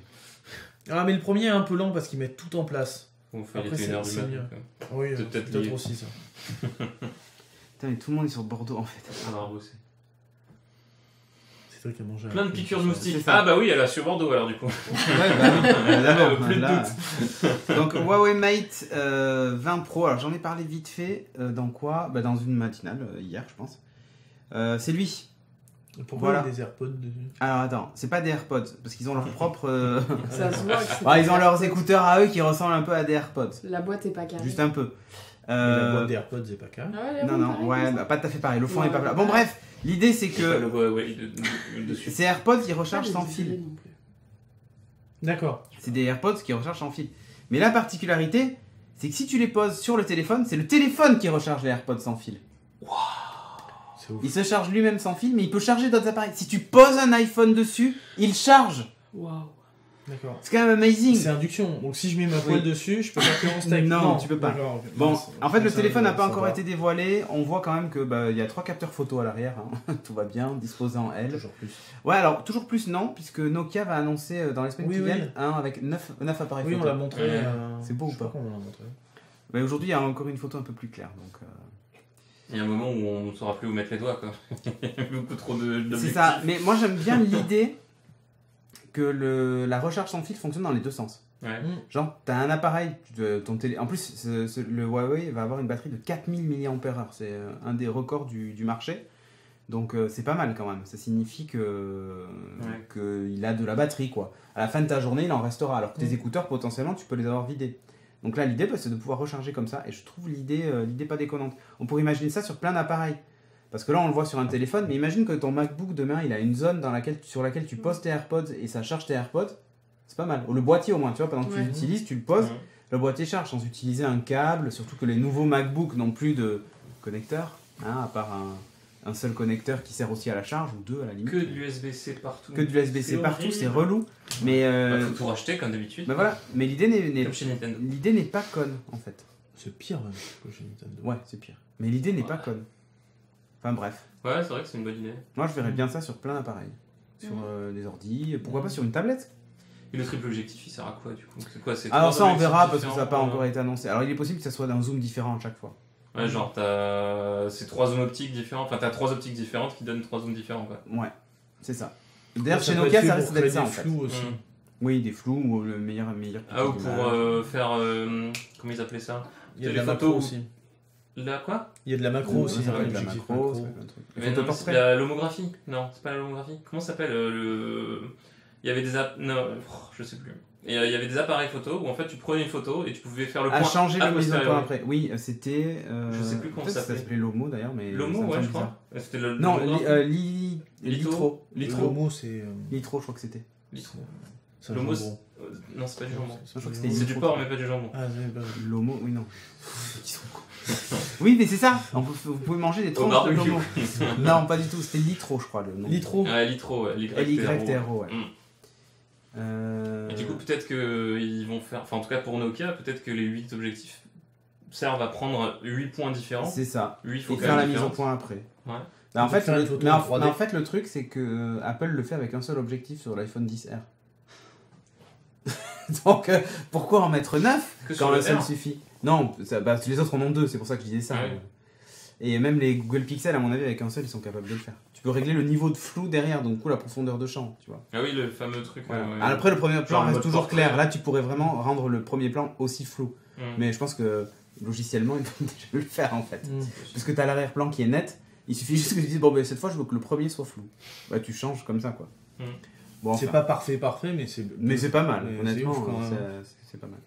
Ah, mais le premier est un peu lent parce qu'ils mettent tout en place. Après, il était 1h du matin. Oui, peut-être aussi ça. Putain, mais tout le monde est sur Bordeaux en fait. On va rebosser. C'est toi qui as mangé. Plein de piqûres de moustiques. Ah bah oui, elle a sur Bordeaux alors du coup. Ouais, bah oui. D'abord, plus de là. doute. Donc Huawei Mate 20 Pro. Alors j'en ai parlé vite fait. Dans quoi? Bah, dans une matinale hier, je pense. C'est lui. Pourquoi voilà. il y a des AirPods dessus? Alors attends, c'est pas des AirPods parce qu'ils ont leur propre. Ça se voit que c'est ils ont des leurs AirPods. écouteurs à eux qui ressemblent un peu à des AirPods. La boîte est pas carrée. Juste un peu. Mais la boîte des AirPods, c'est pas carré. Non, ouais, bah, pas tout à fait pareil. Le fond est pas plat. Bon, bref, l'idée c'est que. Le Huawei dessus. Ces AirPods ils rechargent sans fil. D'accord. C'est des AirPods qui rechargent sans fil. Mais la particularité, c'est que si tu les poses sur le téléphone, c'est le téléphone qui recharge les AirPods sans fil. Il se charge lui-même sans fil, mais il peut charger d'autres appareils. Si tu poses un iPhone dessus, il charge. Waouh. D'accord. C'est quand même amazing. C'est induction. Donc si je mets ma poêle dessus, je peux pas faire en steak. Non, tu peux pas. D'accord. Bon, en fait, le Ça, téléphone n'a pas ça encore va. été dévoilé. On voit quand même que il y a 3 capteurs photo à l'arrière. Hein. Tout va bien, disposé en L. Toujours plus. Ouais, alors toujours plus non, puisque Nokia va annoncer dans les semaines qui viennent un avec 9 appareils Oui, photo. on l'a montré. C'est beau ou je sais pas comment on l'a montré. Mais aujourd'hui, il y a encore une photo un peu plus claire. Donc, Il y a un moment où on ne saura plus où mettre les doigts quoi. Il y a beaucoup trop d'objectifs. c'est ça. Mais moi, j'aime bien l'idée que la recharge sans fil fonctionne dans les deux sens. Ouais. Genre, t'as un appareil, ton télé. En plus, le Huawei va avoir une batterie de 4000 mAh. C'est un des records du marché. Donc, c'est pas mal quand même. Ça signifie qu'il a de la batterie, quoi. À la fin de ta journée, il en restera. Alors que tes écouteurs, potentiellement, tu peux les avoir vidés. Donc là, l'idée, c'est de pouvoir recharger comme ça. Et je trouve l'idée pas déconnante. On pourrait imaginer ça sur plein d'appareils. Parce que là, on le voit sur un téléphone. Mais imagine que ton MacBook, demain, il a une zone sur laquelle tu poses tes AirPods et ça charge tes AirPods. C'est pas mal. Ou le boîtier, au moins. Tu vois, pendant que tu l'utilises, tu le poses. Le boîtier charge sans utiliser un câble. Surtout que les nouveaux MacBooks n'ont plus de connecteur. Hein, à part un seul connecteur qui sert aussi à la charge. Ou deux, à la limite. Que de l'USB-C partout. Que de l'USB-C partout, horrible. c'est relou. Mais faut tout racheter comme d'habitude. Bah voilà, mais l'idée n'est pas conne en fait. C'est pire même que chez Nintendo. Ouais, c'est pire. Mais l'idée n'est pas conne. Enfin bref. Ouais, c'est vrai que c'est une bonne idée. Moi je verrais bien ça sur plein d'appareils. Sur des ordis, pourquoi pas sur une tablette. Et le triple objectif, il sert à quoi du coup? C'est quoi? Alors ça on verra parce que ça n'a pas encore été annoncé. Alors il est possible que ça soit d'un zoom différent à chaque fois. Ouais, genre c'est 3 zooms optiques différents. Enfin, t'as 3 optiques différentes qui donnent 3 zooms différents quoi. Ouais, c'est ça. D'ailleurs chez Nokia ça risque d'être ça en fait. Flous aussi. Oui, des flous ou le meilleur. Ah, ou pour faire. Comment ils appelaient ça? Il y a de la macro aussi. La quoi? Il y a de la macro aussi. Ça peut être de la macro. Mais non, c'est la lomographie. Non, c'est pas la lomographie. Comment ça s'appelle Il y avait des non, je sais plus. Et il y avait des appareils photo où en fait tu prenais une photo et tu pouvais faire le point. À changer a le mise en posteriori. point après. Oui, c'était. Je sais plus comment ça s'appelait. Ça s'appelait Lomo d'ailleurs, mais. Lomo, ouais, je crois. C'était le. Non, Litro. Lomo, c'est. Litro, je crois que c'était. Litro. Lomo, non, c'est pas du jambon. C'est du porc, mais pas du jambon. Ah, Lomo, oui, non. Ils sont cons. Oui, mais c'est ça. Vous pouvez manger des tranches de Lomo. Non, pas du tout. C'était Litro, je crois, le nom. Litro. Ah, Litro, ouais. LYTRO, ouais. Et du coup, peut-être qu'ils vont faire. Enfin, en tout cas, pour Nokia, peut-être que les 8 objectifs servent à prendre 8 points différents. C'est ça. 8 Et focales faire la mise différentes. au point après. Ouais. En fait, le truc, c'est que Apple le fait avec un seul objectif sur l'iPhone XR. Donc, pourquoi en mettre 9 quand le seul suffit? Non, les autres en ont 2, c'est pour ça que je disais ça. Ouais. Et même les Google Pixel, à mon avis, avec un seul, ils sont capables de le faire. Tu peux régler le niveau de flou derrière, donc du coup la profondeur de champ, tu vois. Ah oui, le fameux truc. Voilà. Après, le premier plan Genre reste mode toujours portrait. clair. Là, tu pourrais vraiment rendre le premier plan aussi flou. Mm. Mais je pense que logiciellement, ils peuvent déjà le faire en fait. Parce que tu as l'arrière-plan qui est net, il suffit juste que tu dises, bon, ben, cette fois, je veux que le premier soit flou. Bah, tu changes comme ça, quoi. Mm. Bon, c'est pas parfait, mais c'est. Mais c'est pas mal, honnêtement. C'est pas mal.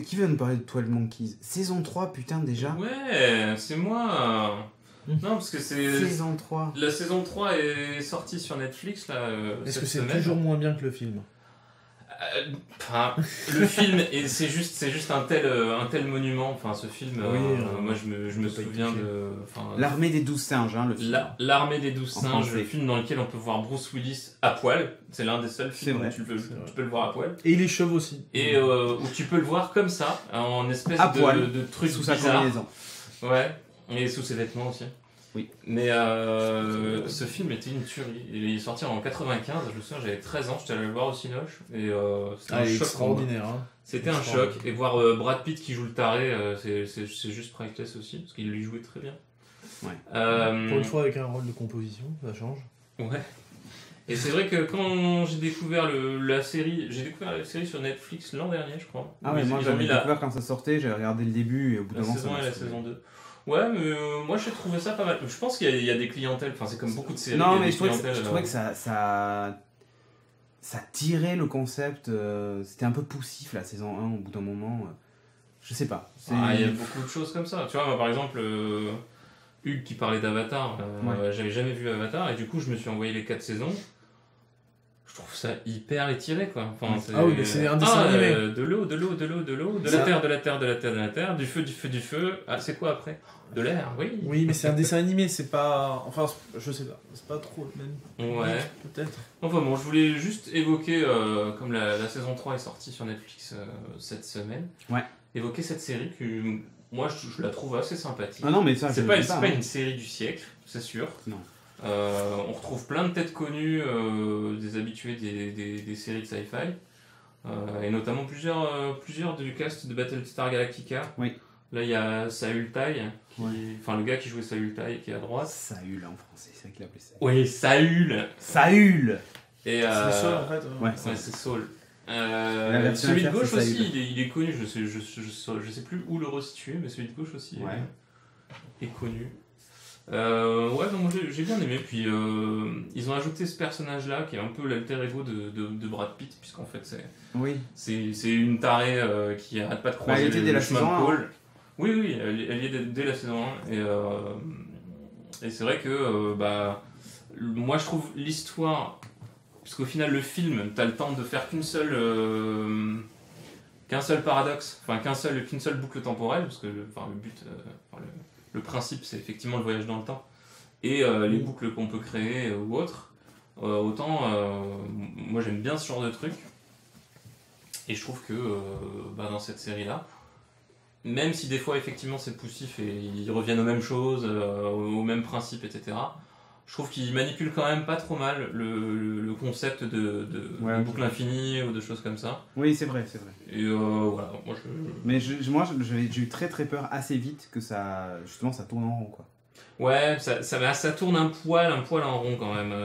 Qui veut nous parler de 12 Monkeys? Saison 3, putain, déjà. Ouais, c'est moi. Non, parce que c'est. Saison 3. La saison 3 est sortie sur Netflix là. Est-ce que c'est semaine. toujours moins bien que le film? Enfin, le film, et c'est juste un tel monument. Enfin, ce film, moi je me souviens de. L'Armée des 12 singes, hein, le film. L'Armée des 12 En singes, français. le film dans lequel on peut voir Bruce Willis à poil. C'est l'un des seuls films vrai. où tu peux le voir à poil. Et les cheveux aussi. Et où tu peux le voir comme ça, en espèce À poil, de truc sous sa bizarre. combinaison. Ouais, et sous ses vêtements aussi. Oui. Mais ce film était une tuerie. Il est sorti en 95, je me souviens, j'avais 13 ans, j'étais allé le voir au Cinoche. Et c'était un il est choc. extraordinaire. Hein. C'était un choc. Et voir Brad Pitt qui joue le taré, c'est juste priceless aussi, parce qu'il lui jouait très bien. Ouais. Pour une fois, avec un rôle de composition, ça change. Ouais. Et c'est vrai que quand j'ai découvert la série sur Netflix l'an dernier, je crois. Ah ouais, moi Ils ont j'avais mis découvert quand ça sortait, j'avais regardé le début et au bout d'un la moment ça saison 1 m'a et la saoulé. saison 2. Ouais, mais moi j'ai trouvé ça pas mal. Je pense qu'il y a des clientèles, enfin c'est comme beaucoup de séries. il y Non, a mais des je trouvais clientèles, que ça tirait le concept. C'était un peu poussif la saison 1 au bout d'un moment. Je sais pas. il y a beaucoup de choses comme ça. Tu vois, moi, par exemple, Hugues qui parlait d'Avatar, j'avais jamais vu Avatar et du coup je me suis envoyé les 4 saisons. Je trouve ça hyper étiré quoi. Enfin, Ah oui, mais c'est un dessin animé. De l'eau, de la terre, de la terre, de la terre, de la terre, du feu, du feu, du feu. Ah, c'est quoi après? De l'air, oui. Oui, mais c'est un dessin animé, c'est pas. Enfin, je sais pas. C'est pas trop le même. Ouais. Peut-être. Enfin bon, je voulais juste évoquer, comme la saison 3 est sortie sur Netflix cette semaine, évoquer cette série que moi je la trouve assez sympathique. Ah non, mais ça, c'est pas une série du siècle, c'est sûr. Non. On retrouve plein de têtes connues, des habitués des séries de sci-fi, et notamment plusieurs du cast de Battlestar Galactica. Oui. Là, il y a Saül Tai, enfin le gars qui jouait Saül Tai qui est à droite. Saül en français, c'est vrai qu'il appelait ça. Oui, Saül. Saül. Et c'est Saul en fait. Ouais, c'est Saul. version Celui de FR, gauche c'est aussi, Saül. il est connu. Je sais plus où le resituer, mais celui de gauche aussi est connu. Ouais, donc j'ai bien aimé. Puis ils ont ajouté ce personnage-là qui est un peu l'alter ego de Brad Pitt, puisqu'en fait c'est une tarée qui arrête pas de croiser elle était dès la chemin saison de 1. Paul. Oui, elle y est dès la saison 1. Et c'est vrai que moi je trouve l'histoire, puisqu'au final le film, t'as le temps de faire qu'un seul paradoxe, enfin qu'une seule boucle temporelle, parce que le but, le principe c'est effectivement le voyage dans le temps, et les boucles qu'on peut créer ou autres. Autant moi j'aime bien ce genre de truc, et je trouve que dans cette série là, même si des fois effectivement c'est poussif et ils reviennent aux mêmes choses, aux mêmes principes, etc., je trouve qu'ils manipulent quand même pas trop mal le concept de boucle infinie ou de choses comme ça. Oui, c'est vrai. Et voilà, moi je... Mais j'ai eu très très peur assez vite que ça tourne en rond, quoi. Ouais, ça tourne un poil en rond quand même.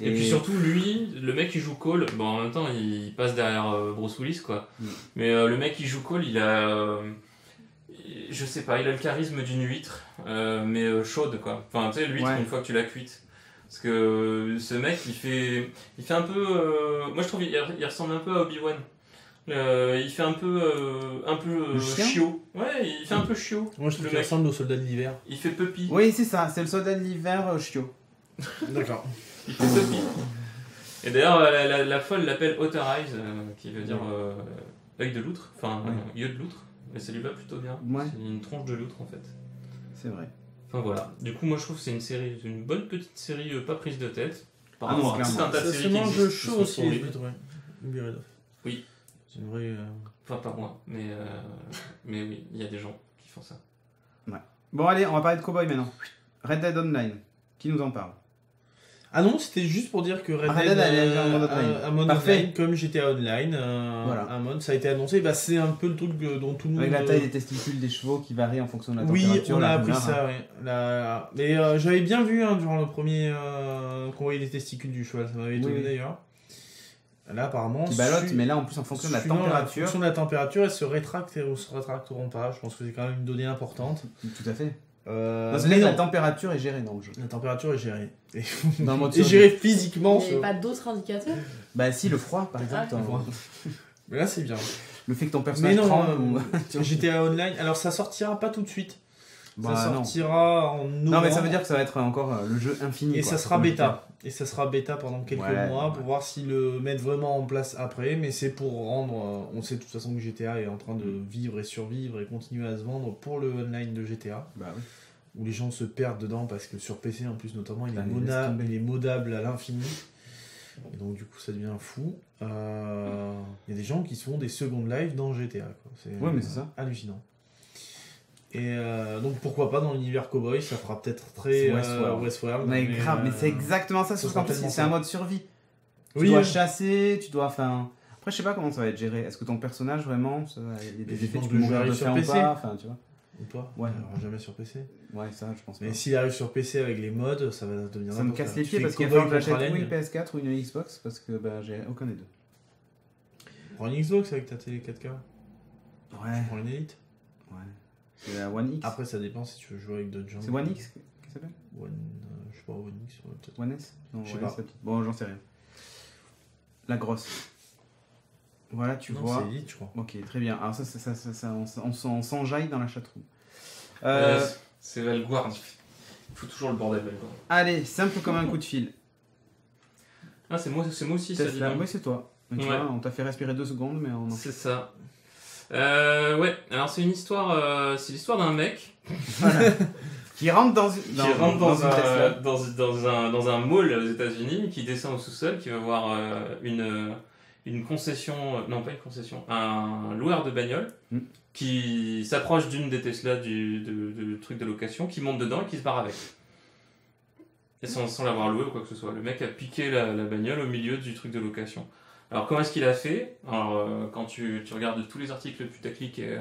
Et puis surtout, lui, le mec qui joue Cole, bon en même temps il passe derrière Bruce Willis, quoi. Mais le mec qui joue Cole, il a... je sais pas, il a le charisme d'une huître, mais chaude, quoi. Enfin, tu sais, l'huître, une fois que tu l'as cuite. Parce que ce mec, il fait un peu... moi je trouve il ressemble un peu à Obi-Wan. Il fait un peu chiot. Ouais, il fait un peu chiot. Moi je trouve qu'il ressemble au soldat de l'hiver. Il fait puppy. Oui, c'est ça, c'est le soldat de l'hiver chiot. D'accord. Il fait puppy. Et d'ailleurs, la folle l'appelle Otter Eyes, qui veut dire œil de loutre, enfin yeux de loutre. Mais ça lui va plutôt bien. Ouais. C'est une tronche de loutre en fait. C'est vrai. Enfin voilà. Du coup, moi je trouve que c'est une bonne petite série pas prise de tête. Par Ah non, rapport à tout un tas de Ça se séries qui mange existent, chaud qui aussi sont les tournées. huîtres, ouais. Oui. C'est une vraie. Enfin, pas moi, mais oui, il y a des gens qui font ça. Ouais. Bon, allez, on va parler de Cowboy maintenant. Red Dead Online. Qui nous en parle? Ah non, c'était juste pour dire que Red Dead a un mode online comme GTA Online. Voilà. Un mode, ça a été annoncé. Bah, c'est un peu le truc dont tout le monde. Avec la taille des testicules des chevaux qui varie en fonction de la température. Oui, on a la appris rumeur, ça, ouais. Mais j'avais bien vu durant le premier qu'on voyait les testicules du cheval. Ça m'avait étonné d'ailleurs. Là, apparemment. Qui ballotte, mais là en plus en fonction de la température. En fonction de la température, elles se rétractent ou se rétracteront pas. Je pense que c'est quand même une donnée importante. Tout à fait. Mais la température est gérée dans le jeu. La température est gérée. Dans le mode et gérée physiquement. Il n'y avait pas d'autres indicateurs? Bah si, le froid par exemple. Mais là c'est bien. Le fait que ton personnage tremble. GTA Online, alors ça sortira pas tout de suite. Bah, ça non. sortira en novembre. Non, mais ça veut dire que ça va être encore le jeu infini. Et quoi. ça sera Comme bêta. Et ça sera bêta pendant quelques Ouais, mois ouais. pour voir s'ils le mettent vraiment en place après. Mais c'est pour rendre. On sait de toute façon que GTA est en train de vivre et survivre et continuer à se vendre pour le online de GTA. Bah oui. Où les gens se perdent dedans parce que sur PC en plus, notamment, il Putain, mais laisse tomber. est modable à l'infini. Et donc, du coup, ça devient fou. Il y a des gens qui se font des secondes lives dans GTA. Quoi. Ouais, mais c'est ça. Hallucinant. Et donc pourquoi pas dans l'univers cowboy, ça fera peut-être très C'est Westworld. Mais grave, mais c'est exactement ça, ce sauf sera qu'en plus tellement c'est ça. un mode survie. Tu Oui, dois oui. chasser, tu dois. Enfin. Après, je sais pas comment ça va être géré. Est-ce que ton personnage vraiment, il y a des je effets pense tu que peux le jeu mourir de arrive sur faim ou PC. pas, enfin, tu vois. Ou toi Ouais. Il arrivera jamais sur PC. Ouais, ça, je pense pas. Mais s'il arrive sur PC avec les mods, ça va devenir Ça me n'importe casse quoi. les Tu pieds fais parce qu'il va cowboy falloir que contre j'achète ou Allen. une PS4 ou une Xbox parce que bah, j'ai aucun des deux. Prends une Xbox avec ta télé 4K. Ouais. Prends une Elite. Ouais. C'est la One X. Après, ça dépend si tu veux jouer avec d'autres gens. C'est One X qui s'appelle Je sais pas, One X peut-être. One S Non, Je sais One pas. S, la petite. Bon, j'en sais rien. La grosse. Voilà, tu Non, vois. c'est Elite, je crois. Ok, très bien. Alors ça, on s'enjaille dans la chatroom. C'est Valguard. Il faut toujours le bordel, Valguard. Allez, simple comme un coup de fil. Ah, c'est moi aussi, ça dit. Tesla, oui, c'est toi. Mais tu Ouais. vois, on t'a fait respirer 2 secondes, mais on en C'est ça. Ouais, alors c'est une histoire, c'est l'histoire d'un mec qui rentre dans qui rentre dans une Tesla. dans un mall aux États-Unis, qui descend au sous-sol, qui va voir une concession, non pas une concession, un loueur de bagnole qui s'approche d'une des Tesla du truc de location, qui monte dedans et qui se barre avec. Et sans l'avoir loué ou quoi que ce soit. Le mec a piqué la bagnole au milieu du truc de location. Alors comment est-ce qu'il a fait? Alors quand tu regardes tous les articles putaclic et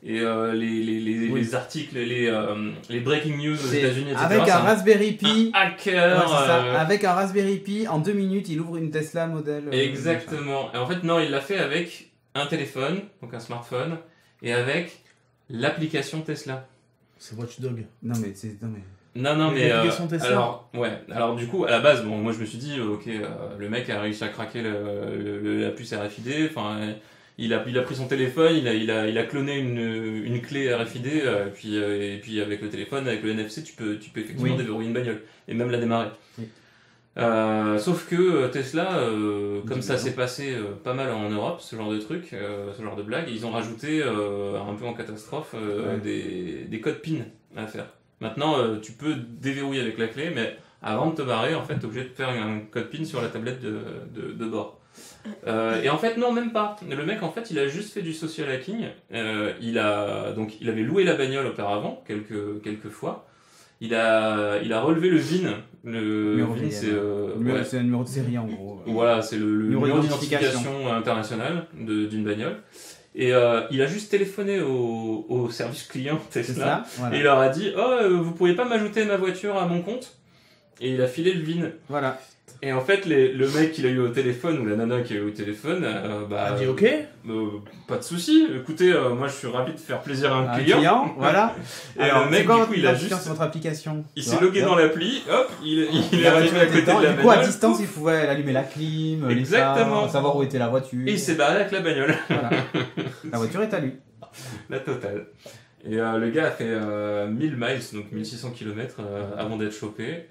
les articles, les breaking news aux C'est États-Unis, etc. avec c'est un Raspberry Pi. un hacker. Ouais, c'est ça. Avec un Raspberry Pi, en 2 minutes, il ouvre une Tesla modèle. Exactement. Et en fait, non, il l'a fait avec un téléphone, donc un smartphone, et avec l'application Tesla. C'est Watchdog. Non, mais c'est. Non, mais... Non, mais l'application Tesla. alors du coup, à la base, bon, moi je me suis dit, ok, le mec a réussi à craquer la puce RFID, enfin, il a pris son téléphone, il a cloné une clé RFID, et puis avec le téléphone, avec le NFC, tu peux effectivement déverrouiller une bagnole, et même la démarrer. Oui. Sauf que Tesla, comme ça s'est passé pas mal en Europe, ce genre de truc, ce genre de blague, ils ont rajouté un peu en catastrophe des codes PIN à faire. Maintenant, tu peux déverrouiller avec la clé, mais avant de te barrer, en fait, t'es obligé de faire un code PIN sur la tablette de bord. Et en fait, non, même pas. Le mec, en fait, il a juste fait du social hacking. Il avait loué la bagnole auparavant, quelques fois. Il a relevé le VIN. Le VIN, c'est un numéro de série, en gros. Voilà, c'est le numéro d'identification d'identification international d'une bagnole. Et il a juste téléphoné au service client Tesla, voilà. Et il leur a dit vous pourriez pas m'ajouter ma voiture à mon compte? Et il a filé le VIN. Voilà. Et en fait, le mec qu'il a eu au téléphone, ou la nana qui a eu au téléphone, a dit ok, pas de souci. Écoutez, moi je suis ravi de faire plaisir à un client. Voilà. Et alors, le mec, du coup, il a juste. Sur votre application. Il s'est logué dans l'appli, hop, il est la arrivé voiture à était côté de dedans, la et du coup, à bagnole. distance, il pouvait allumer la clim, Exactement. les phares, savoir où était la voiture. Et il s'est barré avec la bagnole. Voilà. La voiture est à lui. La totale. Et le gars a fait 1000 miles, donc 1600 km avant d'être chopé.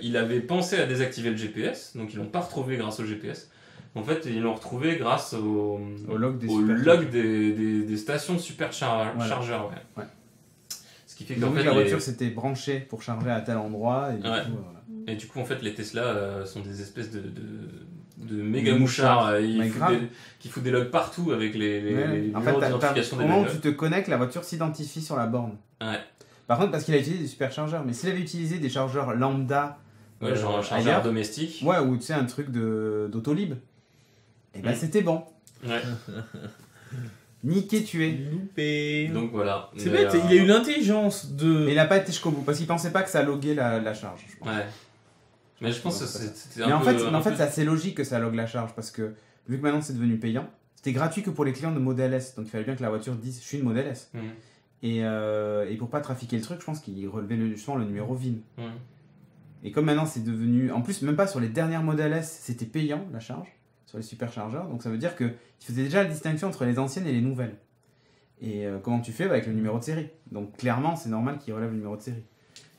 Il avait pensé à désactiver le GPS, donc ils l'ont pas retrouvé grâce au GPS. En fait, ils l'ont retrouvé grâce au log des stations de superchargeurs. Ouais. Ce qui fait qu'en Donc fait, la voiture s'était branchée pour charger à tel endroit. Et du coup, voilà. Et du coup, en fait, les Tesla sont des espèces de méga mouchards qui foutent des logs partout avec les en fait, d'identification des au moment où bagnoles. tu te connectes, la voiture s'identifie sur la borne. Ouais. Par contre, parce qu'il a utilisé des superchargeurs, mais s'il avait utilisé des chargeurs lambda, genre un chargeur domestique, ouais, ou tu sais un truc d'autolib, et ben c'était bon. Ouais. Niqué, tué. Loupé. Donc voilà. C'est bête, il a eu l'intelligence de. Mais il n'a pas été jusqu'au bout parce qu'il pensait pas que ça loguait la charge. Je pense. Ouais. Mais je pense que c'était mais un peu. Mais en fait, c'est assez logique que ça logue la charge parce que vu que maintenant c'est devenu payant, c'était gratuit que pour les clients de Model S. Donc il fallait bien que la voiture dise je suis une Model S. Et pour pas trafiquer le truc, je pense qu'il relevait justement le numéro VIN. Et comme maintenant c'est devenu. En plus, même pas sur les dernières Model S, c'était payant la charge sur les superchargeurs. Donc ça veut dire qu'il faisait déjà la distinction entre les anciennes et les nouvelles. Et comment tu fais avec le numéro de série. Donc clairement, c'est normal qu'il relève le numéro de série.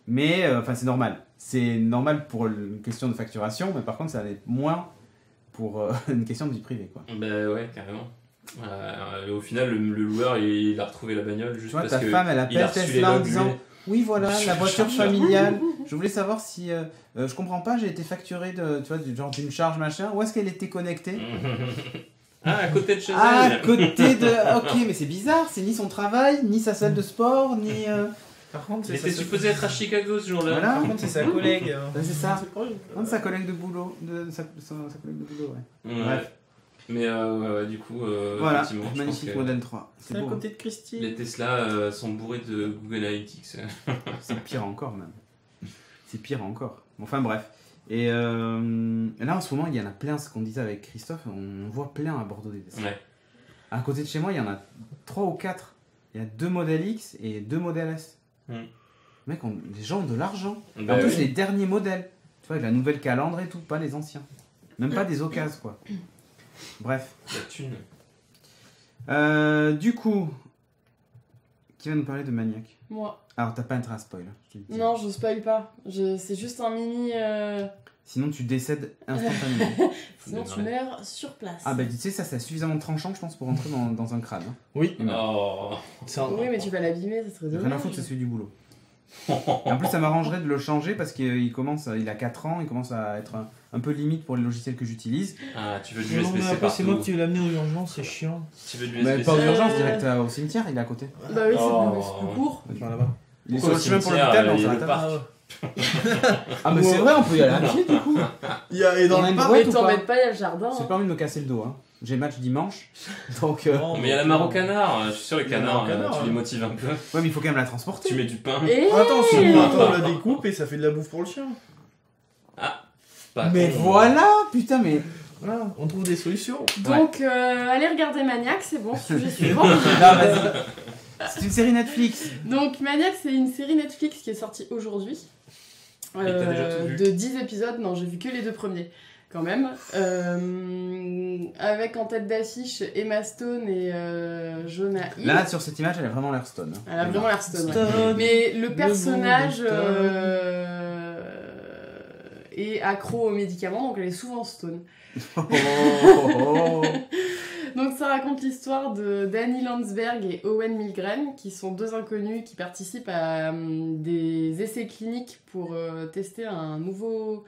Mais, enfin, c'est normal. C'est normal pour une question de facturation, mais par contre, ça l'est moins pour une question de vie privée, quoi. Bah ouais, carrément. Au final, le loueur, il a retrouvé la bagnole juste Tu vois, parce ta que femme, elle il a appelle reçu les Tesla en logs, disant lui. oui, voilà, Je suis la un voiture chargeur. familiale. Je voulais savoir si. Je comprends pas, j'ai été facturé de, tu vois, genre d'une charge machin. Où est-ce qu'elle était connectée? Ah, à côté de chez Ah, elle. à côté de. Ok, mais c'est bizarre, c'est ni son travail, ni sa salle de sport, ni. Par contre, Il était supposé être à Chicago ce jour-là. Voilà. Par contre, c'est sa collègue. Ouais, c'est ça. Non, sa collègue de boulot. Sa collègue de boulot, ouais. Ouais. Bref. Mais du coup, Voilà, effectivement, je pense magnifique que modèle 3. C'est à beau, côté de Christine. les Tesla sont bourrés de Google Analytics. hein. C'est pire encore, même. C'est pire encore. Enfin, bref. Et là, en ce moment, il y en a plein, ce qu'on disait avec Christophe, on voit plein à Bordeaux des Tesla. Ouais. À côté de chez moi, il y en a 3 ou 4. Il y a 2 modèles X et 2 modèles S. Mec, les gens ont de l'argent. Bah En plus, oui. les derniers modèles. Tu vois, avec la nouvelle calandre et tout, pas les anciens. Même pas des occasions, quoi. Bref. La thune. Du coup, qui va nous parler de Maniac? Moi. Alors, t'as pas intérêt à spoil. Hein, je te le dis. Non, je spoil pas. C'est juste un mini. Sinon, tu décèdes instantanément. Sinon, tu meurs sur place. Ah, bah, tu sais, ça, c'est suffisamment tranchant, je pense, pour rentrer dans un crâne. Hein. Oui. Oh. Oui, mais tu vas l'abîmer, ça serait Rien à dommage. foutre, c'est celui du boulot. Et en plus, ça m'arrangerait de le changer parce qu'il a 4 ans, il commence à être un peu limite pour les logiciels que j'utilise. Ah, tu veux du Non, mais USB-C après, c'est partout. moi qui vais l'amener aux urgences, c'est chiant. Tu veux du Mais USB-C pas aux urgences, direct au cimetière, il est à côté. Bah oui, Oh. c'est plus court. Tu vas là-bas. Il est Pourquoi sur le au chemin pour cimetière, l'hôpital, mais on il y a s'arrête le pas. parc. Ah, mais c'est vrai, on peut y aller à pied du coup. Et dans On a le une parc, boîte Mais ou t'en pas mets pas, il y a le jardin. J'ai hein. pas envie de me casser le dos. Hein. J'ai match dimanche. Donc. Non, Mais il y a la mare au canard, je suis sûr les Il y a la canards, mare au canard, tu les hein. motives un peu. Ouais, mais il faut quand même la transporter. Tu mets du pain. Et Attention, on la découpe et ça fait de la bouffe pour le chien. Pas Mais con. voilà, putain, mais. Voilà, on trouve des solutions. Donc, allez regarder Maniac, c'est bon, sujet suivant. Non, vas-y. C'est une série Netflix. Donc, Maniac, c'est une série Netflix qui est sortie aujourd'hui. Et t'as déjà tout vu De 10 épisodes, non, j'ai vu que les 2 premiers, quand même. Avec en tête d'affiche Emma Stone et Jonah Hill. Là, sur cette image, elle a vraiment l'air stone. Elle a vraiment l'air Stone. ouais. Stone. Mais le Le personnage monde de est accro aux médicaments, donc elle est souvent Stone. Oh, oh, oh. Donc ça raconte l'histoire de Danny Landsberg et Owen Milgren, qui sont 2 inconnus qui participent à des essais cliniques pour tester un nouveau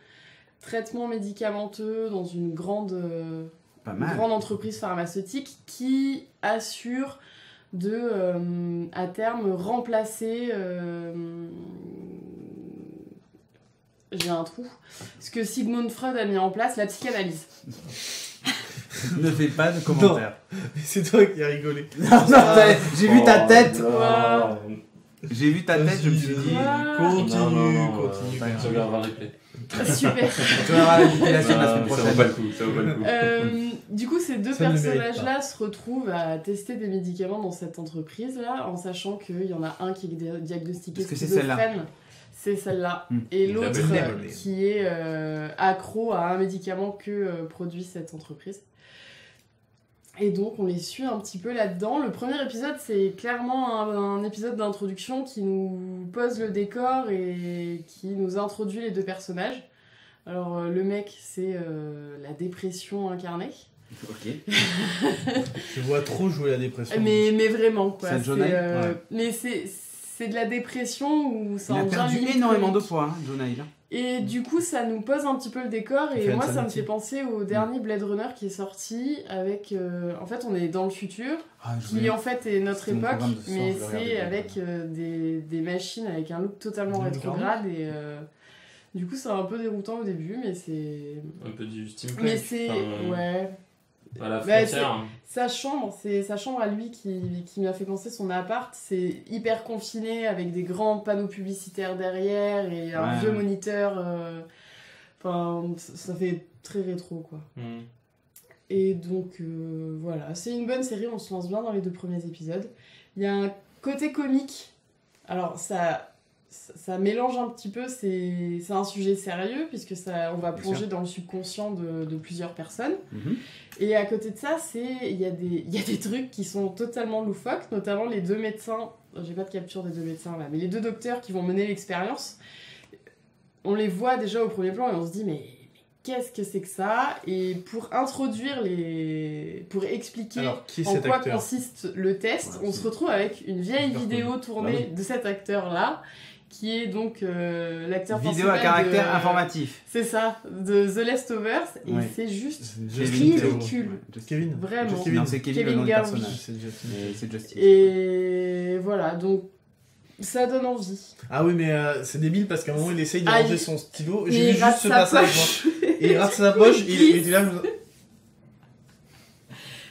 traitement médicamenteux dans une grande Pas mal. entreprise pharmaceutique qui assure de, à terme, remplacer... j'ai un trou. Ce que Sigmund Freud a mis en place, la psychanalyse. Ne fais pas de commentaires. C'est toi qui as rigolé. Non, j'ai vu ta tête. Quoi J'ai vu ta tête, je me suis dit. Continue, Non, continue. tu regarderas le replay. Super. Tu verras la dépilation la semaine Ça vaut prochaine. pas le coup, ça vaut pas le coup. Du coup, ces 2 Ça ne le mérite personnages-là se retrouvent à tester des médicaments dans cette entreprise-là, en sachant qu'il y en a un qui est diagnostiqué Est-ce que c'est celle-là schizophrène. C'est celle-là. Hmm. Et La l'autre belle. qui est accro à un médicament que produit cette entreprise. Et donc, on les suit un petit peu là-dedans. Le premier épisode, c'est clairement un épisode d'introduction qui nous pose le décor et qui nous introduit les 2 personnages. Alors, le mec, c'est la dépression incarnée. Ok. Je vois trop jouer la dépression. Mais vraiment, quoi. C'est Jonah Hill Ouais. Mais c'est de la dépression où ça Il a en devient perdu limite énormément de comique. poids, hein, Jonah Hill. Et du coup, ça nous pose un petit peu le décor. Il Et fait moi, ça me Insanity. fait penser au dernier Blade Runner qui est sorti avec... en fait, on est dans le futur, Ah, je qui voulais- en fait est notre C'était mon époque, programme de ce soir, mais je le regardais c'est bien. avec des machines avec un look totalement Du rétrograde. Et du coup, c'est un peu déroutant au début, mais c'est... Un peu du steampunk. Mais c'est... enfin, Ouais... À la Bah, frontière. Sa chambre, c'est sa chambre à lui qui m'a fait penser son appart. C'est hyper confiné avec des grands panneaux publicitaires derrière et un Ouais. vieux moniteur. Enfin, ça fait très rétro, quoi. Hmm. Et donc, voilà. C'est une bonne série, on se lance bien dans les 2 premiers épisodes. Il y a un côté comique. Alors, ça ça mélange un petit peu, c'est un sujet sérieux puisque on va Bien plonger sûr. dans le subconscient de plusieurs personnes. Mhm. Et à côté de ça, il y a des trucs qui sont totalement loufoques, notamment les 2 médecins, j'ai pas de capture des 2 médecins là, mais les 2 docteurs qui vont mener l'expérience, on les voit déjà au premier plan et on se dit mais qu'est-ce que c'est que ça? Et pour introduire pour expliquer Alors, qui est en cet quoi acteur? consiste le test, Ouais, on se retrouve avec une vieille Hyper vidéo connu. tournée Bah de cet acteur-là, qui est donc l'acteur Vidéo à principal caractère de- informatif. C'est ça, de The Leftovers, et Ouais. c'est juste Justin Theroux. ridicule. Kevin. Vraiment. Kevin. Non, c'est Kevin, le Kevin nom du Garvey. personnage. C'est Justin. Mais c'est Justin. Et voilà, donc ça donne envie. Ah oui, mais c'est débile parce qu'à un moment il essaye de Ah, ranger il- son stylo. Et J'ai vu il juste rate ce sa passage. poche. moi. Et il rate sa poche. Et il était là.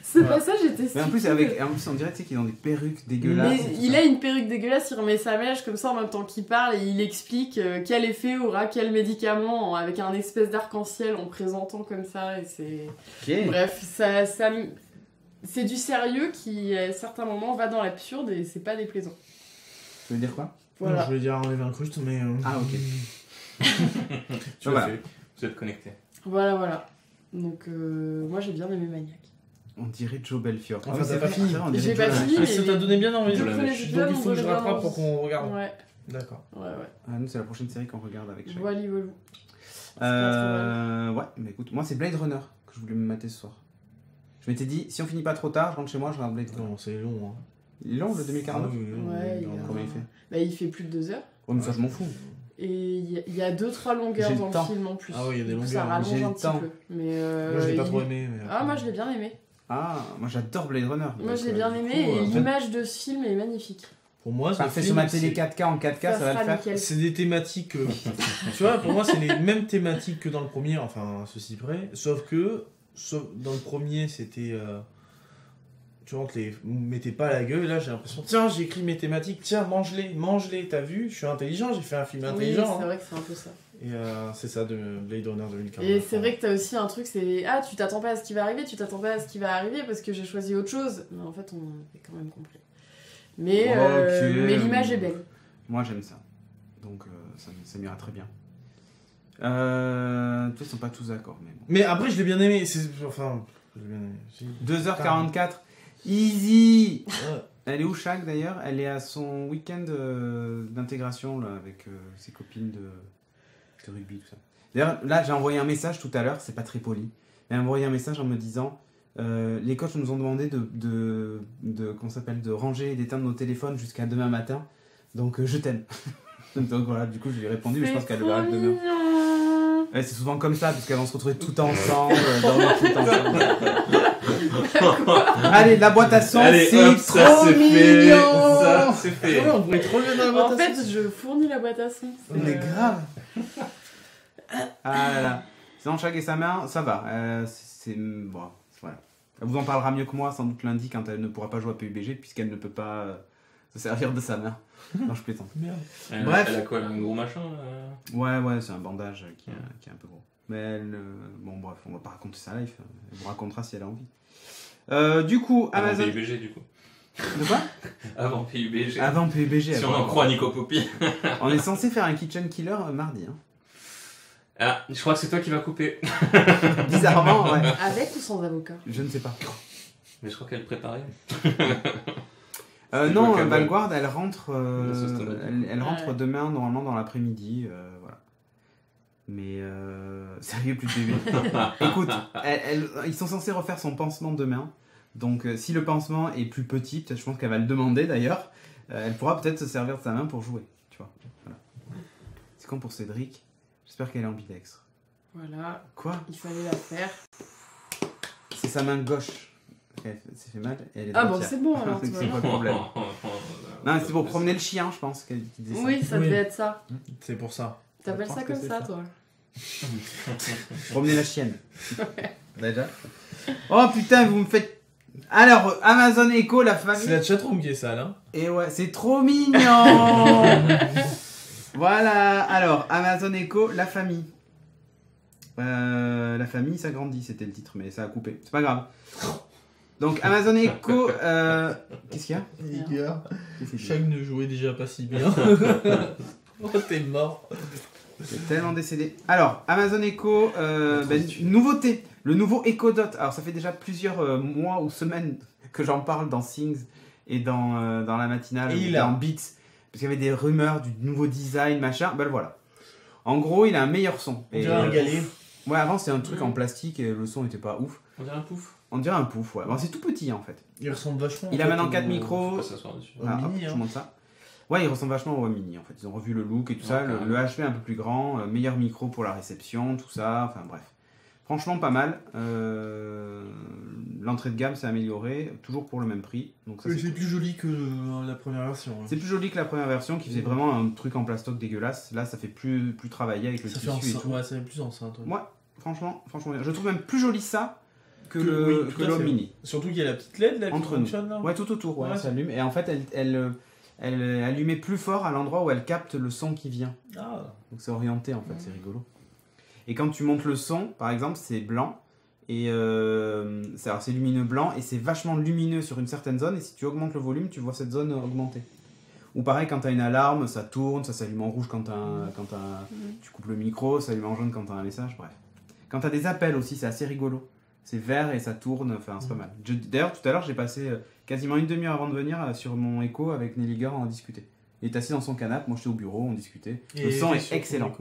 Ce Voilà. passage était Mais en plus, stupide. en plus on dirait tu sais, qu'ils ont des perruques dégueulasses. Mais et tout il ça. a une perruque dégueulasse, il remet sa mèche comme ça en même temps qu'il parle et il explique quel effet aura quel médicament avec un espèce d'arc-en-ciel en présentant comme ça. Et c'est... Ok. Bref, c'est du sérieux qui à certains moments va dans l'absurde et c'est pas déplaisant. Tu veux dire quoi? Voilà. Je voulais dire enlever un cruste, mais. Ah, ok. Tu Voilà. l'as fait. Vous êtes connectés. Voilà. Donc moi j'ai bien aimé Maniac. On dirait Joe Belfior. Enfin, oui, t'as c'est pas vrai, fini. c'est vrai, on dirait J'ai Joe pas Belfior. fini, Mais ça t'a donné bien envie. Deux la premiers mèche. épisodes Donc il m'ont faut que je donné bien rattrape envie. pour qu'on regarde. Ouais. D'accord. Ah, nous, c'est la prochaine série qu'on regarde avec Shaq. Voilà. Ouais, mais écoute, moi c'est Blade Runner que je voulais me mater ce soir. Je m'étais dit, si on finit pas trop tard, je rentre chez moi, je regarde Blade Runner. Non, c'est long. Hein. Il est long le 2049 Ah oui, oui, Ouais, oui, il a- Combien il fait? Bah, il fait plus de 2 heures. Ouais, mais ça je m'en fous. Et il y a 2-3 longueurs J'ai le dans temps. le film en plus. Ah oui, il y a des Donc Ça longueurs. rallonge J'ai le un petit temps. peu. Mais Moi je l'ai pas il- trop aimé. Mais... Ah, moi je l'ai bien aimé. Ah, moi j'adore Blade Runner. Moi je l'ai Donc, bien du aimé coup, et en fait, l'image de ce film est magnifique. Pour moi, enfin, ce fait film, sur ma télé c'est- 4K en 4K, ça va sera le faire. nickel. C'est des thématiques. Tu vois, pour moi, c'est les mêmes thématiques que dans le premier, enfin, ceci près. Sauf que dans le premier, c'était. Tu vois, on te les mettait pas à la gueule. Et là, j'ai l'impression, tiens, j'ai écrit mes thématiques, tiens, mange-les. T'as vu, je suis intelligent, j'ai fait un film Oui, intelligent. c'est hein. vrai que c'est un peu ça. Et c'est ça de Blade Runner 2040. Et c'est vrai que t'as aussi un truc, c'est ah, tu t'attends pas à ce qui va arriver, parce que j'ai choisi autre chose. Mais en fait, on est quand même compris. Mais, Ok. mais l'image est belle. Moi j'aime ça. Donc ça m'ira très bien. Ils sont pas tous d'accord, mais bon. Mais après, je l'ai bien aimé. Enfin, je l'ai bien aimé. Si. 2h44. Easy. Ouais. Elle est où Shaq d'ailleurs? Elle est à son week-end d'intégration là, avec ses copines de rugby, tout ça. D'ailleurs, là j'ai envoyé un message tout à l'heure, c'est pas très poli. Elle m'a envoyé un message en me disant les coachs nous ont demandé comment ça s'appelle, de ranger et d'éteindre nos téléphones jusqu'à demain matin. Donc je t'aime. Donc voilà, du coup je lui ai répondu, mais je pense qu'elle le verra que demain. Ouais, c'est souvent comme ça, parce qu'elles vont se retrouver tout ensemble, dormir tout ensemble. Allez, la boîte à son, Allez, c'est hop, trop ça c'est fait. mignon. Ça c'est fait. Ouais, on pourrait trop le mettre dans la boîte En à fait, sauce. je fournis la boîte à son. Mais grave. Ah là là. Sinon, Shaq et sa mère, ça va. Bon, voilà. Elle vous en parlera mieux que moi, sans doute lundi, quand elle ne pourra pas jouer à PUBG, puisqu'elle ne peut pas se servir de sa main. Non, je plaisante. Merde. Bref. Elle a quoi, là, un gros machin Ouais, c'est un bandage qui est un peu gros. Mais elle. Bon, bref, on va pas raconter sa life. Elle vous racontera si elle a envie. Du coup, Avant Amazon. PUBG, du coup. De quoi? Avant PUBG. Avant PUBG. Si on en croit Nico Poppy. On est censé faire un Kitchen Killer mardi. Hein. Ah, je crois que c'est toi qui vas couper. Bizarrement, ouais. Avec ou sans avocat? Je ne sais pas. Mais je crois qu'elle préparait. Non, quoi, Vanguard, elle rentre, La sauce tomate. elle rentre Ouais. demain, normalement dans l'après-midi. Voilà. Mais sérieux, plus de bébé. Écoute, ils sont censés refaire son pansement demain. Donc si le pansement est plus petit, peut-être je pense qu'elle va le demander d'ailleurs, elle pourra peut-être se servir de sa main pour jouer. Tu vois. Voilà. C'est con pour Cédric. J'espère qu'elle est ambidextre. Voilà, Quoi? il fallait la faire. C'est sa main gauche. Elle s'est fait mal. Et elle est Ah bon, droitière. c'est bon alors, tu C'est vois. pas le problème. Non, c'est pour promener le chien, je pense qu'elle disait ça. Oui, ça Oui. devait être ça. C'est pour ça. T'appelles Je ça pense que comme c'est ça, ça. toi? Promener la chienne. Déjà. Oh putain, vous me faites. Alors, Amazon Echo, la famille. C'est la chatroom qui est sale, hein. Et ouais, c'est trop mignon. Voilà. Alors, Amazon Echo, la famille. La famille s'agrandit, c'était le titre, mais ça a coupé. C'est pas grave. Donc, Amazon Echo. Qu'est-ce qu'il y a? Les gars, Qu'est-ce qu'il y a Shaq ne jouait déjà pas si bien. Oh, t'es mort. C'est tellement décédé. Alors, Amazon Echo, nouveauté. Le nouveau Echo Dot. Alors, ça fait déjà plusieurs mois ou semaines que j'en parle dans Things et dans la matinale, Et dans Beats. Parce qu'il y avait des rumeurs du nouveau design, machin. Ben le voilà. En gros, il a un meilleur son. On dirait un galet. Ouais, avant, c'était un truc en plastique et le son n'était pas ouf. On dirait un pouf. On dirait un pouf, ouais. Bon, c'est tout petit en fait. Il ressemble vachement. Il a maintenant 4 micros. Faut pas s'asseoir dessus. Ah, hop, mini, je hein. montre ça. Ouais, il ressemble vachement au mini en fait. Ils ont revu le look et tout ça. carrément. Le HP un peu plus grand, meilleur micro pour la réception, tout ça. Enfin bref. Franchement, pas mal. L'entrée de gamme s'est améliorée, toujours pour le même prix. Donc ça, Mais c'est c'est plus joli que la première version. hein. c'est plus joli que la première version qui faisait vraiment un truc en plastoc dégueulasse. Là, ça fait plus travaillé avec le Ça fait tissu et enceinte. tout. Ouais, ça fait plus enceinte. ouais. Ouais, franchement bien. Je trouve même plus joli ça que Oui, le tout à Home fait. Mini. Surtout qu'il y a la petite LED là qui Entre nous. fonctionne là. Ouais, tout autour, ouais, Ouais, ça allume. Et en fait, elle allumait plus fort à l'endroit où elle capte le son qui vient. Ah. Donc c'est orienté en fait, c'est rigolo. Et quand tu montes le son, par exemple, c'est blanc. Et c'est lumineux blanc et c'est vachement lumineux sur une certaine zone. Et si tu augmentes le volume, tu vois cette zone augmenter. Ou pareil, quand tu as une alarme, ça tourne, ça s'allume en rouge quand tu coupes le micro, ça s'allume en jaune quand tu as un message, bref. Quand tu as des appels aussi, c'est assez rigolo. C'est vert et ça tourne, enfin c'est pas mal. D'ailleurs, tout à l'heure, j'ai passé quasiment une demi-heure avant de venir sur mon Echo avec Nelly Gare en discuter. Il était assis dans son canapé, moi j'étais au bureau, on discutait. Le son est excellent.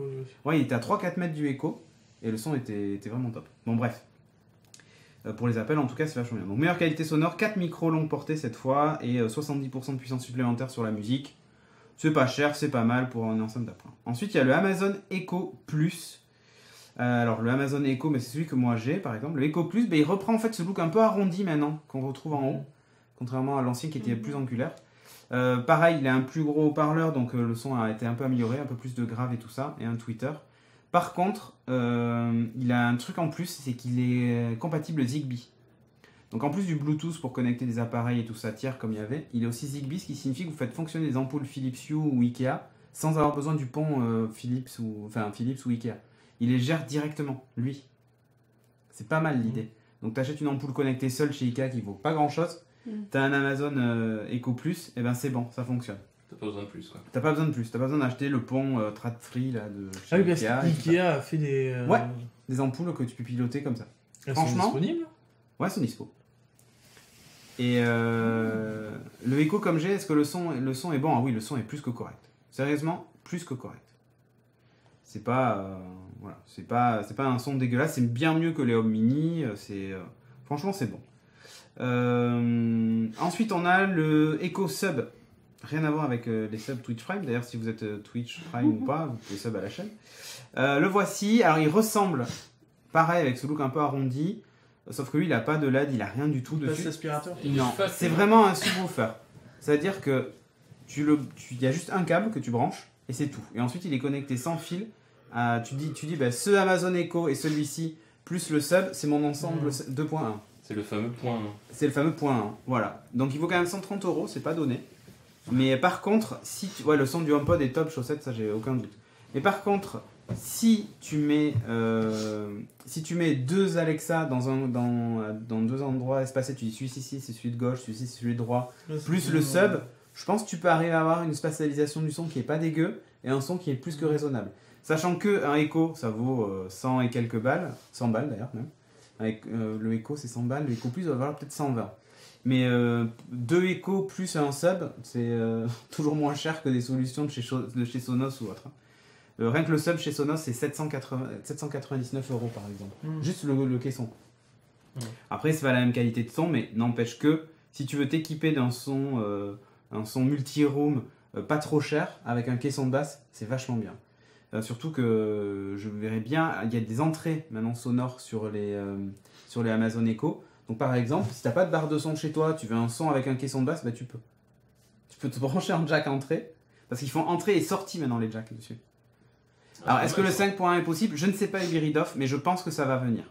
Ouais, il était à 3-4 mètres du Echo et le son était vraiment top. Bon, bref. Pour les appels, en tout cas, c'est vachement bien. Donc, meilleure qualité sonore, 4 micros longue portée cette fois et 70% de puissance supplémentaire sur la musique. C'est pas cher, c'est pas mal pour une enceinte d'appoint. Ensuite, il y a le Amazon Echo Plus. Alors, le Amazon Echo, mais c'est celui que moi j'ai par exemple. Le Echo Plus, il reprend en fait ce look un peu arrondi maintenant qu'on retrouve en haut, contrairement à l'ancien qui était plus angulaire. Pareil, il a un plus gros haut-parleur, donc le son a été un peu amélioré, un peu plus de grave et tout ça, et un tweeter. Par contre, il a un truc en plus, c'est qu'il est compatible Zigbee. Donc en plus du Bluetooth pour connecter des appareils et tout ça tiers comme il y avait, il est aussi Zigbee, ce qui signifie que vous faites fonctionner des ampoules Philips Hue ou Ikea sans avoir besoin du pont Philips ou Ikea. Il les gère directement, lui. C'est pas mal l'idée. Donc tu achètes une ampoule connectée seule chez Ikea qui vaut pas grand chose, tu as un Amazon Echo Plus, et ben c'est bon, ça fonctionne. T'as pas besoin de plus, quoi. T'as pas besoin de plus, t'as pas besoin d'acheter le pont Tradfree là de chez Ah oui, parce Ikea. qu'Ikea a fait des. Ouais, des ampoules que tu peux piloter comme ça. Elles Franchement, sont disponibles. Ouais, c'est dispo. Et le Echo comme j'ai, est-ce que le son est bon? Ah oui, le son est plus que correct. Sérieusement, plus que correct. C'est pas voilà, c'est pas un son dégueulasse, c'est bien mieux que les Home Mini, franchement c'est bon. Ensuite on a le Echo Sub. Rien à voir avec les subs Twitch Prime. D'ailleurs, si vous êtes Twitch Prime ou pas, vous pouvez sub à la chaîne. Le voici. Alors, il ressemble, pareil, avec ce look un peu arrondi. Sauf que lui, il n'a pas de LED, il n'a rien du tout dessus. Aspirateur. Non, c'est vraiment un subwoofer. C'est-à-dire que il y a juste un câble que tu branches et c'est tout. Et ensuite, il est connecté sans fil. Tu dis ce Amazon Echo et celui-ci, plus le sub, c'est mon ensemble 2.1. C'est le fameux point 1. C'est le fameux point 1. Voilà. Donc, il vaut quand même 130 €, c'est pas donné. Mais par contre, le son du HomePod est top, chaussette, ça j'ai aucun doute. Mais par contre, si tu mets deux Alexa dans deux endroits espacés, tu dis celui-ci c'est celui de gauche, celui-ci c'est celui de droit, plus le sub, je pense que tu peux arriver à avoir une spatialisation du son qui est pas dégueu et un son qui est plus que raisonnable. Sachant que un Echo, ça vaut 100 et quelques balles, 100 balles d'ailleurs même. Avec le Echo c'est 100 balles, le Echo Plus va valoir peut-être 120. Mais deux Echo plus un sub, c'est toujours moins cher que des solutions de chez Sonos ou autre. Rien que le sub chez Sonos, c'est 799 € par exemple. Juste le caisson. Après, c'est pas la même qualité de son, mais n'empêche que si tu veux t'équiper d'un son, un son multi-room pas trop cher, avec un caisson de basse, c'est vachement bien. Surtout que je verrais bien, il y a des entrées maintenant sonores sur les Amazon Echo. Donc par exemple, si t'as pas de barre de son chez toi, tu veux un son avec un caisson de basse, tu peux. Tu peux te brancher en jack entrée, parce qu'ils font entrée et sortie maintenant les jacks dessus. Alors est-ce que le 5.1 est possible? Je ne sais pas Iberidoff, mais je pense que ça va venir.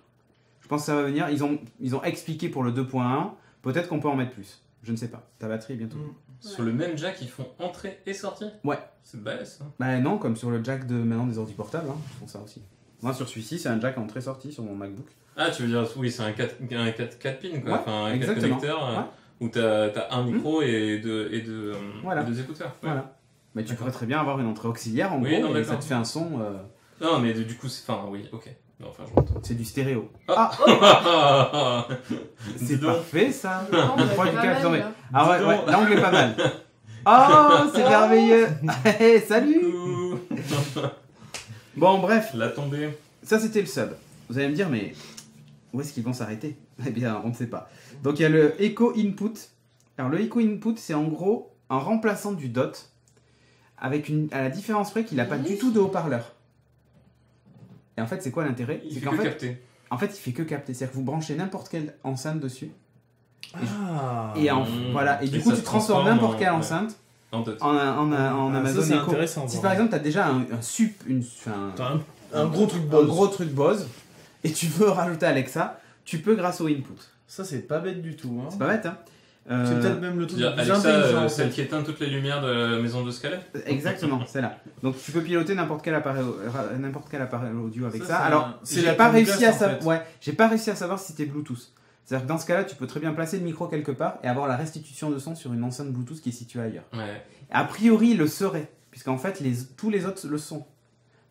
Je pense que ça va venir, ils ont expliqué pour le 2.1, peut-être qu'on peut en mettre plus. Je ne sais pas, ta batterie est bientôt. Sur le même jack, ils font entrée et sortie? Ouais. C'est balèze, ça. Bah non, comme sur le jack maintenant des ordi portables, ils font ça aussi. Moi sur celui-ci, c'est un jack entrée-sortie sur mon MacBook. Ah, tu veux dire, oui, c'est un 4 pins, quoi. Ouais, enfin, un 4 exactement. connecteurs où t'as un micro et deux écouteurs. Ouais. Voilà. Mais tu D'accord. pourrais très bien avoir une entrée auxiliaire en Oui, gros, non, et ça d'accord. te fait un son. Non, mais du coup, c'est. Enfin, oui, ok. Non, enfin, je m'entends. C'est du stéréo. Ah C'est Dis donc. parfait ça. Non, Le bah, poids c'est du pas café, mal, non, mais- là. Ah ouais, Dis ouais, donc. l'angle est pas mal. Oh, c'est merveilleux. Hey, salut. Coucou. Bon, bref, La tombée. ça c'était le sub. Vous allez me dire, mais où est-ce qu'ils vont s'arrêter? Eh bien, on ne sait pas. Donc il y a le Echo Input. Alors le Echo Input, c'est en gros un remplaçant du DOT, avec à la différence près qu'il n'a pas du tout de haut-parleur. Et en fait, c'est quoi l'intérêt? Il C'est fait qu'en que fait, capter. en fait, il fait que capter. C'est-à-dire que vous branchez n'importe quelle enceinte dessus. Ah. Et voilà. Et du coup, ça tu se transformes transforme n'importe quelle ouais. enceinte En dot. en Ah, Amazon ça, c'est Echo. intéressant. Si par par exemple, exemple, tu as déjà un t'as un gros truc un Bose. gros truc Bose, et tu veux rajouter Alexa, tu peux grâce au input. Ça, c'est pas bête du tout. Hein. C'est pas bête, hein? C'est peut-être même le truc le C'est-à-dire, plus Alexa, intelligent. en celle fait. qui éteint toutes les lumières de la maison de Scalet. Exactement, c'est là. Donc tu peux piloter n'importe quel appareil audio avec Ça, ça. c'est Alors, c'est j'ai la pas Chromecast, réussi à en fait. savoir. Ouais, j'ai pas réussi à savoir si c'était Bluetooth. C'est-à-dire que dans ce cas-là, tu peux très bien placer le micro quelque part et avoir la restitution de son sur une enceinte Bluetooth qui est située ailleurs. Ouais. A priori, il le serait, puisqu'en fait, tous les autres le sont.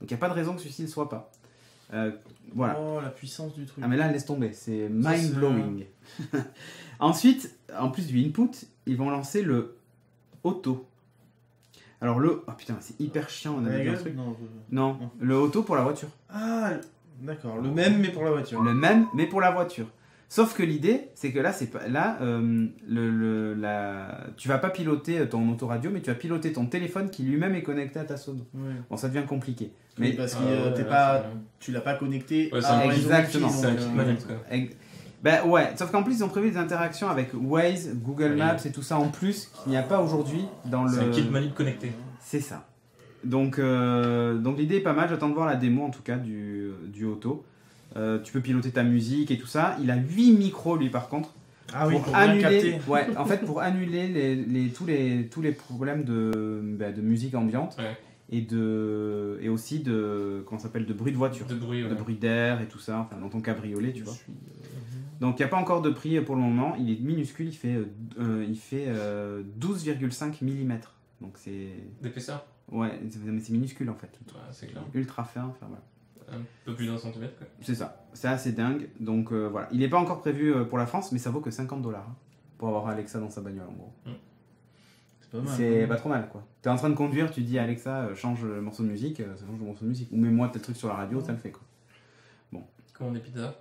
Donc il n'y a pas de raison que celui-ci ne le soit pas. Voilà. Oh, la puissance du truc. Ah mais là, laisse tomber, c'est Ça, c'est mind-blowing. Ensuite, en plus du input, ils vont lancer le auto. Alors le... Oh putain, c'est hyper chiant, on La avait dit un gueule truc. Non. Non, le auto pour la voiture. Ah, d'accord. Le même, mais pour la voiture. Le même, mais pour la voiture. Sauf que l'idée, c'est que là, c'est pas là, tu vas pas piloter ton autoradio, mais tu vas piloter ton téléphone qui lui-même est connecté à ta sono. Ouais. Bon, ça devient compliqué. Mais Mais parce que ouais, tu l'as pas connecté Ouais, c'est à un- un réseau Exactement. Wi-Fi, C'est un donc, kit manette, quoi. Ben ouais, sauf qu'en plus ils ont prévu des interactions avec Waze, Google Oui. Maps et tout ça en plus qu'il n'y a pas aujourd'hui dans le. C'est un kit manip connecté. C'est ça. Donc l'idée est pas mal, j'attends de voir la démo en tout cas du auto. Tu peux piloter ta musique et tout ça. Il a 8 micros lui par contre. Ah oui, pour pour bien annuler, capter. ouais, en fait pour annuler tous les problèmes de musique ambiante Ouais. et aussi de comment ça s'appelle de bruit de voiture, De bruit, ouais. de bruit d'air et tout ça, enfin dans ton cabriolet tu vois. Donc il n'y a pas encore de prix pour le moment, il est minuscule, il fait 12,5 mm. Donc c'est D'épaisseur. ouais, mais c'est minuscule en fait. Ouais, c'est clair. Ultra fin, enfin voilà. Un peu plus d'un centimètre, quoi. C'est ça, c'est assez dingue. Donc voilà, il n'est pas encore prévu pour la France, mais ça vaut que $50 pour avoir Alexa dans sa bagnole en gros. C'est pas mal. C'est hein. pas trop mal quoi. T'es en train de conduire, tu dis à Alexa change le morceau de musique, ça change le morceau de musique. Ou mets-moi tel truc sur la radio, ça le fait quoi. Commande des pizzas.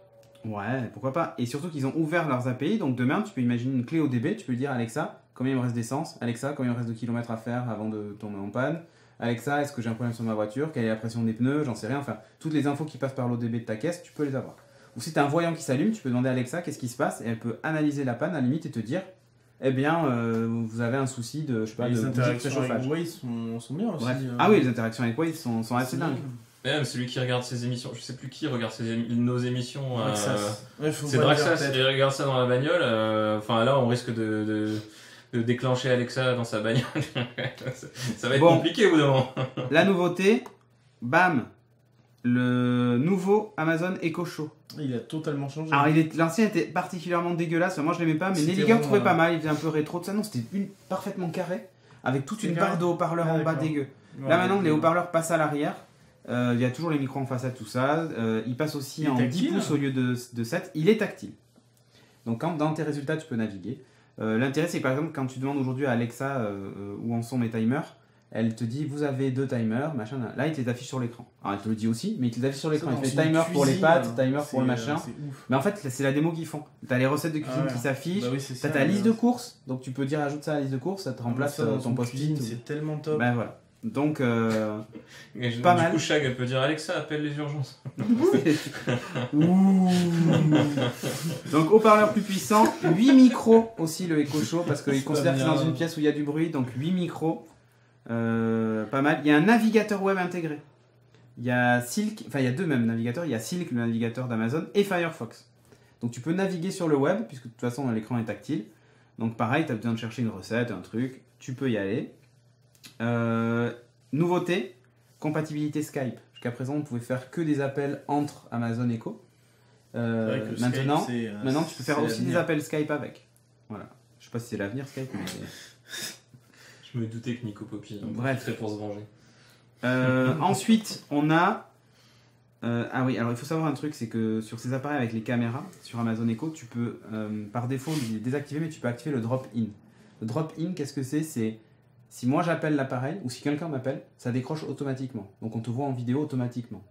Ouais, pourquoi pas. Et surtout qu'ils ont ouvert leurs API, donc demain tu peux imaginer une clé ODB, tu peux lui dire Alexa, combien il me reste d'essence, Alexa, combien il me reste de kilomètres à faire avant de tomber en panne, Alexa, est-ce que j'ai un problème sur ma voiture, quelle est la pression des pneus, j'en sais rien, enfin, toutes les infos qui passent par l'ODB de ta caisse, tu peux les avoir. Ou si tu as un voyant qui s'allume, tu peux demander à Alexa qu'est-ce qui se passe, et elle peut analyser la panne à la limite et te dire, eh bien, vous avez un souci de, je sais pas, Les de bougie de interactions préchauffage. avec Waze sont bien aussi. Bref. Ah oui, les interactions avec Waze sont assez dingues. Mais même celui qui regarde ses émissions, je sais plus qui regarde nos émissions. Draxas. Ouais, faut C'est pas dire Draxas, peut-être. il regarde ça dans la bagnole. Enfin là, on risque de déclencher Alexa dans sa bagnole. Ça va être Bon. compliqué au bout d'un moment. La nouveauté, bam, le nouveau Amazon Echo Show. Il a totalement changé. Alors l'ancien était particulièrement dégueulasse, moi je l'aimais pas, mais C'était Nelly Gare vraiment, trouvait pas mal, il faisait un peu rétro de ça, non c'était parfaitement carré, avec toute C'est une carré. barre de haut-parleurs Ah, en bas d'accord. dégueu. Ouais, Là maintenant les ouais. haut-parleurs passent à l'arrière, il y a toujours les micros en façade, tout ça, il passe aussi Il est en tactile. 10 pouces au lieu de 7, il est tactile. Donc quand dans tes résultats tu peux naviguer. L'intérêt c'est que par exemple quand tu demandes aujourd'hui à Alexa où en sont mes timers, elle te dit vous avez 2 timers, machin, là il te les affiche sur l'écran. Alors elle te le dit aussi, mais il te les affiche sur l'écran, il Ça, fait dans une timer pour les cuisine, pâtes, hein. timer pour le C'est, machin. c'est ouf. Mais en fait, c'est la démo qu'ils font. T'as les recettes de cuisine Ah ouais. qui s'affichent, Bah oui, c'est t'as ça, ta liste de ouais. courses, donc tu peux dire ajoute ça à la liste de courses, ça te remplace Ça, dans ton une post-it. cuisine, ou- C'est tellement top. Ben voilà. Donc, Et Pas du mal. coup, Shag, elle peut dire Alexa, appelle les urgences. ouh. Donc haut-parleur plus puissant, 8 micros aussi le Echo Show, parce qu'il C'est considère que pas c'est dans bien. une pièce où il y a du bruit, donc 8 micros. Pas mal. Il y a un navigateur web intégré. Il y a Silk, enfin il y a deux mêmes navigateurs, il y a Silk, le navigateur d'Amazon, et Firefox. Donc tu peux naviguer sur le web, puisque de toute façon l'écran est tactile. Donc pareil, tu as besoin de chercher une recette, un truc, tu peux y aller. Nouveauté, compatibilité Skype. Jusqu'à présent, on pouvait faire que des appels entre Amazon Echo. C'est vrai que Maintenant, Skype, c'est, maintenant, tu peux faire c'est aussi des l'avenir. appels Skype avec. Voilà. Je sais pas si c'est l'avenir Skype, mais Je me doutais que Nico Poppy Bref. serait pour se venger. Ensuite, on a... ah oui, alors il faut savoir un truc, c'est que sur ces appareils avec les caméras, sur Amazon Echo, tu peux, par défaut, il est désactivé, mais tu peux activer le drop-in. Le drop-in, qu'est-ce que c'est? C'est si moi j'appelle l'appareil, ou si quelqu'un m'appelle, ça décroche automatiquement. Donc on te voit en vidéo automatiquement.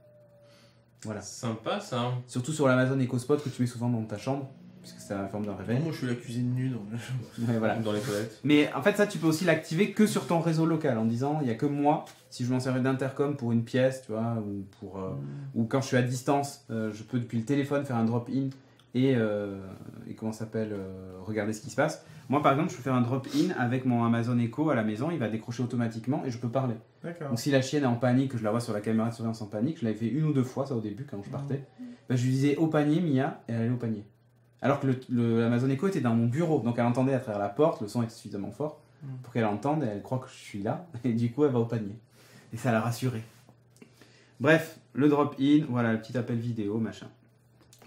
Voilà. Sympa ça. Surtout sur l'Amazon Echo Spot que tu mets souvent dans ta chambre, puisque c'est la forme d'un réveil. Moi, je fais la cuisine nue dans la chambre. Ouais, voilà. Dans les toilettes. Mais en fait, ça, tu peux aussi l'activer que sur ton réseau local en disant il n'y a que moi. Si je m'en servais d'intercom pour une pièce, tu vois, ou, ou quand je suis à distance, je peux depuis le téléphone faire un drop-in et comment ça s'appelle, regarder ce qui se passe. Moi, par exemple, je peux faire un drop-in avec mon Amazon Echo à la maison, il va décrocher automatiquement et je peux parler. D'accord. Donc si la chienne est en panique, que je la vois sur la caméra de surveillance en panique, je l'avais fait 1 ou 2 fois, ça au début, quand je partais, ben, je lui disais au panier, Mia, et elle allait au panier. Alors que l'Amazon Echo était dans mon bureau, donc elle entendait à travers la porte, le son était suffisamment fort pour qu'elle entende et elle croit que je suis là, et du coup elle va au panier. Et ça l'a rassurée. Bref, le drop-in, voilà, le petit appel vidéo, machin.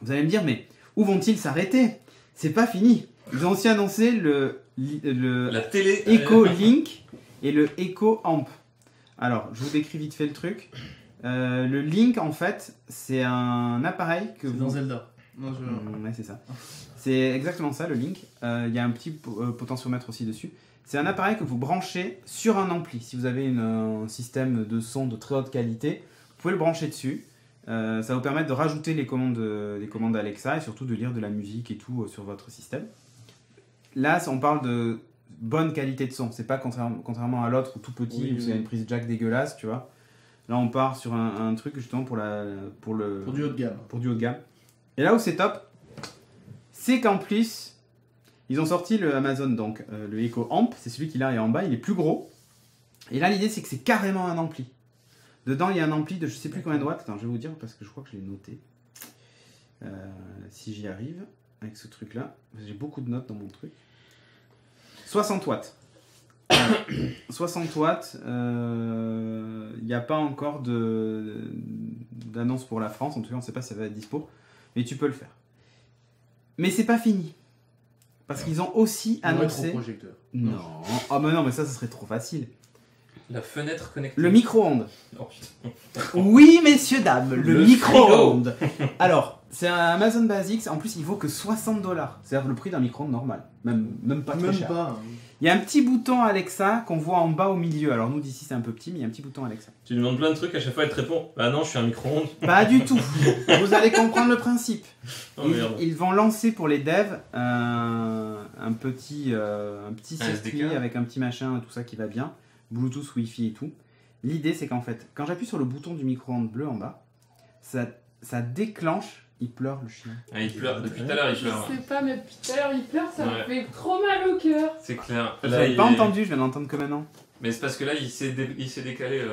Vous allez me dire, mais où vont-ils s'arrêter? C'est pas fini. Ils ont aussi annoncé La télé. Echo Link et le Echo Amp. Alors, je vous décris vite fait le truc. Le Link, en fait, c'est un appareil que C'est dans Zelda. Non, ouais, c'est ça. C'est exactement ça, le Link. Il y a un petit potentiomètre aussi dessus. C'est un appareil que vous branchez sur un ampli. Si vous avez un système de son de très haute qualité, vous pouvez le brancher dessus. Ça va vous permettre de rajouter les commandes Alexa et surtout de lire de la musique et tout sur votre système. Là, on parle de bonne qualité de son. C'est pas contrairement à l'autre, tout petit, où il y a une prise jack dégueulasse, tu vois. Là, on part sur un truc justement pour du haut de gamme. Pour du haut de gamme. Et là où c'est top, c'est qu'en plus, ils ont sorti le Amazon, donc le Echo Amp, c'est celui qui là est en bas, il est plus gros. Et là, l'idée, c'est que c'est carrément un ampli. Dedans, il y a un ampli de je sais plus combien de watts. Attends, je vais vous dire parce que je crois que je l'ai noté. Si j'y arrive, avec ce truc-là, j'ai beaucoup de notes dans mon truc. 60 watts. 60 watts, il n'y a pas encore d'annonce pour la France, en tout cas on ne sait pas si ça va être dispo, mais tu peux le faire. Mais c'est pas fini, parce qu'ils ont aussi annoncé... Rétroprojecteur. Non, oh mais non, mais ça serait trop facile. La fenêtre connectée. Le micro-ondes. Oh, putain. Oui, messieurs, dames, le frigo. micro-ondes. Alors, c'est un Amazon Basics, en plus il vaut que 60 $. C'est-à-dire le prix d'un micro-ondes normal, même pas très Même cher. pas. Il y a un petit bouton Alexa qu'on voit en bas au milieu. Alors nous d'ici c'est un peu petit, mais il y a un petit bouton Alexa. Tu demandes plein de trucs, à chaque fois elle te répond bah non, je suis un micro-ondes. Pas du tout. Vous allez comprendre le principe. Oh, merde. Ils vont lancer pour les devs un petit circuit SDK. avec un petit machin et tout ça qui va bien. Bluetooth, Wi-Fi et tout. L'idée c'est qu'en fait, quand j'appuie sur le bouton du micro-ondes bleu en bas, ça déclenche. Il pleure le chien. Ah, il pleure, depuis tout à l'heure il pleure. Je sais pas, mais depuis tout à l'heure il pleure, ça me Ouais. fait trop mal au cœur. C'est clair. Je Là, l'avais il pas est- entendu, je viens d'entendre que maintenant. Mais c'est parce que là il s'est décalé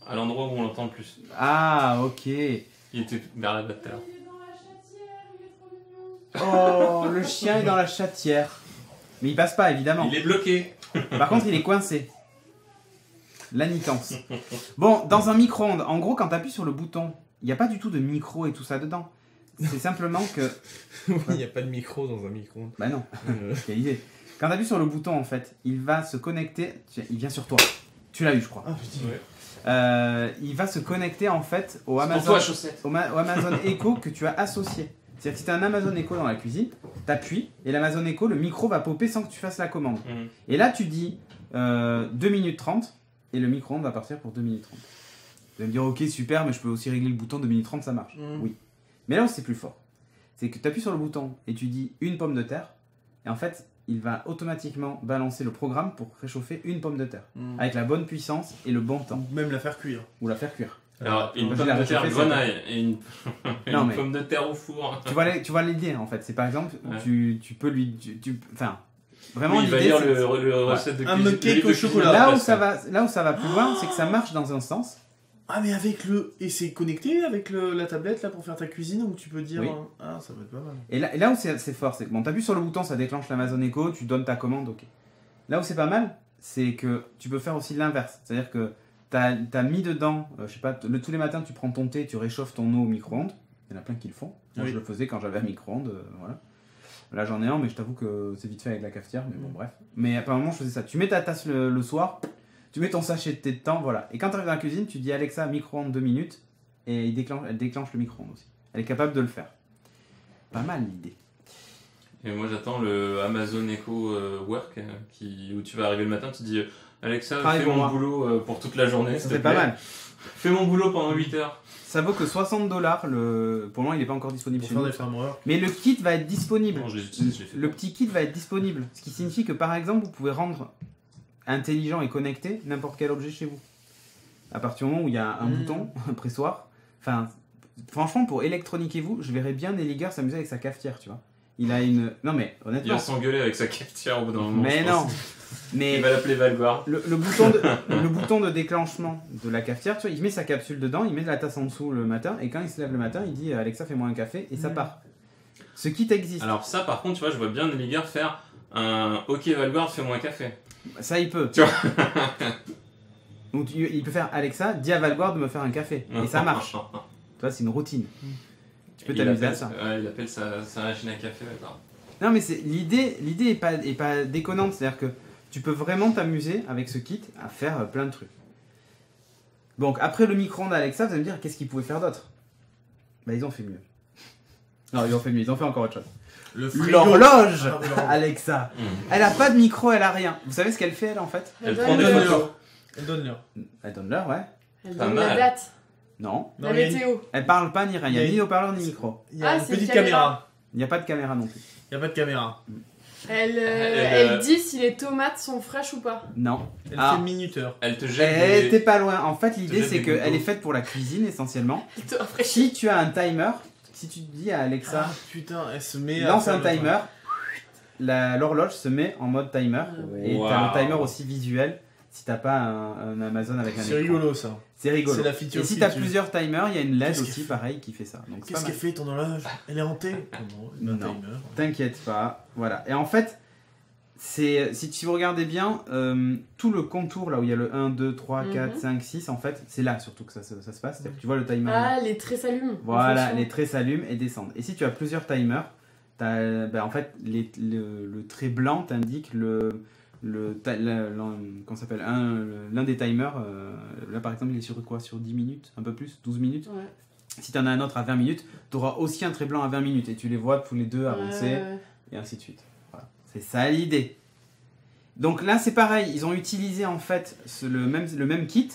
à l'endroit où on l'entend le plus. Ah, ok. Il était vers là-bas tout à l'heure. Il est dans la chatière, il est trop mignon. Oh, le chien est dans la chatière. Mais il passe pas, évidemment. Il est bloqué. Par contre, il est coincé. L'anitance. Bon, dans un micro-ondes, en gros, quand tu appuies sur le bouton, il n'y a pas du tout de micro et tout ça dedans. C'est simplement que... Oui, il n'y a pas de micro dans un micro. Bah non, c'est l'idée. Quand tu appuies sur le bouton, en fait, il va se connecter... Il vient sur toi. Tu l'as eu, je crois. Ah, putain. Ouais. Il va se connecter, en fait, au Pour Amazon, toi, chaussette. au Amazon Echo que tu as associé. C'est-à-dire que si tu as un Amazon Echo dans la cuisine, t'appuies, et l'Amazon Echo, le micro va popper sans que tu fasses la commande. Mhm. Et là, tu dis 2 minutes 30, et le micro-ondes va partir pour 2 minutes 30. Vous allez me dire, ok, super, mais je peux aussi régler le bouton 2 minutes 30, ça marche. Oui. Mais là où c'est plus fort, c'est que tu appuies sur le bouton et tu dis une pomme de terre, et en fait, il va automatiquement balancer le programme pour réchauffer une pomme de terre, avec la bonne puissance et le bon temps. Même la faire cuire. Ou la faire cuire. Alors, une Moi, pomme je l'ai de terre réchauffée, grenaille et une, Non, une mais- pomme de terre au four. Tu vois l'idée, en fait. C'est par exemple, Ouais. tu peux lui... Enfin, vraiment, Oui, il va l'idée, lire c'est- le Ouais. recette de Un cuisine. cake le livre au de cuisine chocolat. de Là où, presse. ça va plus loin, c'est que ça marche dans un sens. Ah, mais avec le. Et c'est connecté avec la tablette là pour faire ta cuisine où tu peux dire. Oui. Ah, ça va être pas mal. Et là où c'est fort, c'est que bon, t'appuies sur le bouton, ça déclenche l'Amazon Echo, tu donnes ta commande, ok. Là où c'est pas mal, c'est que tu peux faire aussi l'inverse. C'est-à-dire que t'as mis dedans, je sais pas, tous les matins tu prends ton thé, tu réchauffes ton eau au micro-ondes. Il y en a plein qui le font. Moi Oui. je le faisais quand j'avais un micro-ondes, voilà. Là j'en ai un, mais je t'avoue que c'est vite fait avec la cafetière, mais bon bref. Mais apparemment je faisais ça. Tu mets ta tasse le soir, tu mets ton sachet de thé de temps, voilà. Et quand tu arrives dans la cuisine, tu dis Alexa micro-ondes 2 minutes, et elle déclenche le micro-ondes aussi. Elle est capable de le faire. Pas mal l'idée. Et moi j'attends le Amazon Echo Work où tu vas arriver le matin, tu dis Alexa, Travaille fais pour mon moi. boulot pour toute la journée. Ça s'il te c'est pas plaît. mal. Fais mon boulot pendant 8 heures. Ça vaut que $60. Pour le moment, il n'est pas encore disponible Pour chez faire nous. des frameworks. Mais le kit va être disponible. Non, je l'ai utilisé, je l'ai fait. Le petit kit va être disponible. Ce qui signifie que par exemple, vous pouvez rendre intelligent et connecté n'importe quel objet chez vous. À partir du moment où il y a un bouton, un pressoir. Enfin, franchement, pour électroniquez-vous, je verrais bien Nelliger s'amuser avec sa cafetière, tu vois. Il a une. Non mais Il honnêtement. va s'engueuler avec sa cafetière au bout d'un moment. Mais je non. pense. Mais Il va l'appeler Valguard. le bouton de déclenchement de la cafetière, tu vois, il met sa capsule dedans, il met de la tasse en dessous le matin, et quand il se lève le matin, il dit Alexa, fais-moi un café, et ça part. Ce kit existe. Alors ça par contre, tu vois, je vois bien Nelliger faire un OK Valguard, fais-moi un café. Ça, il peut. Tu vois. Donc, il peut faire Alexa, dis à Valguard de me faire un café, et ça marche. Tu vois, c'est une routine. Tu peux t'amuser à ça. Ouais, il appelle sa machine à café Valguard. Non, mais l'idée est pas déconnante, c'est-à-dire que tu peux vraiment t'amuser avec ce kit à faire plein de trucs. Donc après le micro-ondes Alexa, vous allez me dire qu'est-ce qu'ils pouvaient faire d'autre? Bah ils ont fait mieux. Non, ils ont fait mieux, ils ont fait encore autre chose. L'horloge Alexa. Elle a pas de micro, elle a rien. Vous savez ce qu'elle fait elle en fait? Elle prend des photos. Elle donne l'heure. Elle donne l'heure, ouais. Elle Pas donne la mal. date, Non. la météo. Elle parle pas ni rien, il y a Il y a ni haut-parleur ni micro. Il y a Ah, une c'est une petite caméra. caméra. Il n'y a pas de caméra non plus. Il n'y a pas de caméra. Elle dit si les tomates sont fraîches ou pas. Non. Elle Ah. fait minuteur. Elle te jette Eh, t'es pas loin. En fait, l'idée jette c'est des qu'elle gouttes est d'eau. faite pour la cuisine essentiellement. Elle te rafraîchit. Si tu as un timer, si tu dis à Alexa, Ah putain, elle se met à lance faire un le truc. timer, l'horloge se met en mode timer. Et Wow. t'as le timer aussi visuel si t'as pas un Amazon avec un C'est écran. rigolo ça. C'est rigolo. C'est la feature Et si qui t'as tue. plusieurs timers, il y a une LED Qu'est-ce aussi qu'elle fait pareil qui fait ça. Donc c'est Qu'est-ce pas qu'elle mal. fait ton horloge? Elle est hantée? Non, Non. T'inquiète pas. Voilà. Et en fait, si vous regardez bien, tout le contour là où il y a le 1, 2, 3, 4, 5, 6, en fait, c'est là surtout que ça se passe. C'est-à-dire que tu vois le timer. Ah, les traits s'allument. en Voilà, fonction. les traits s'allument et descendent. Et si tu as plusieurs timers, en fait, le trait blanc t'indique comment ça s'appelle, l'un des timers. Là, par exemple, il est sur quoi? Sur 10 minutes? Un peu plus? 12 minutes? Ouais. Si tu en as un autre à 20 minutes, tu auras aussi un trait blanc à 20 minutes. Et tu les vois tous les deux avancer, Ouais. et ainsi de suite. Voilà. C'est ça l'idée. Donc là, c'est pareil. Ils ont utilisé en fait le même kit,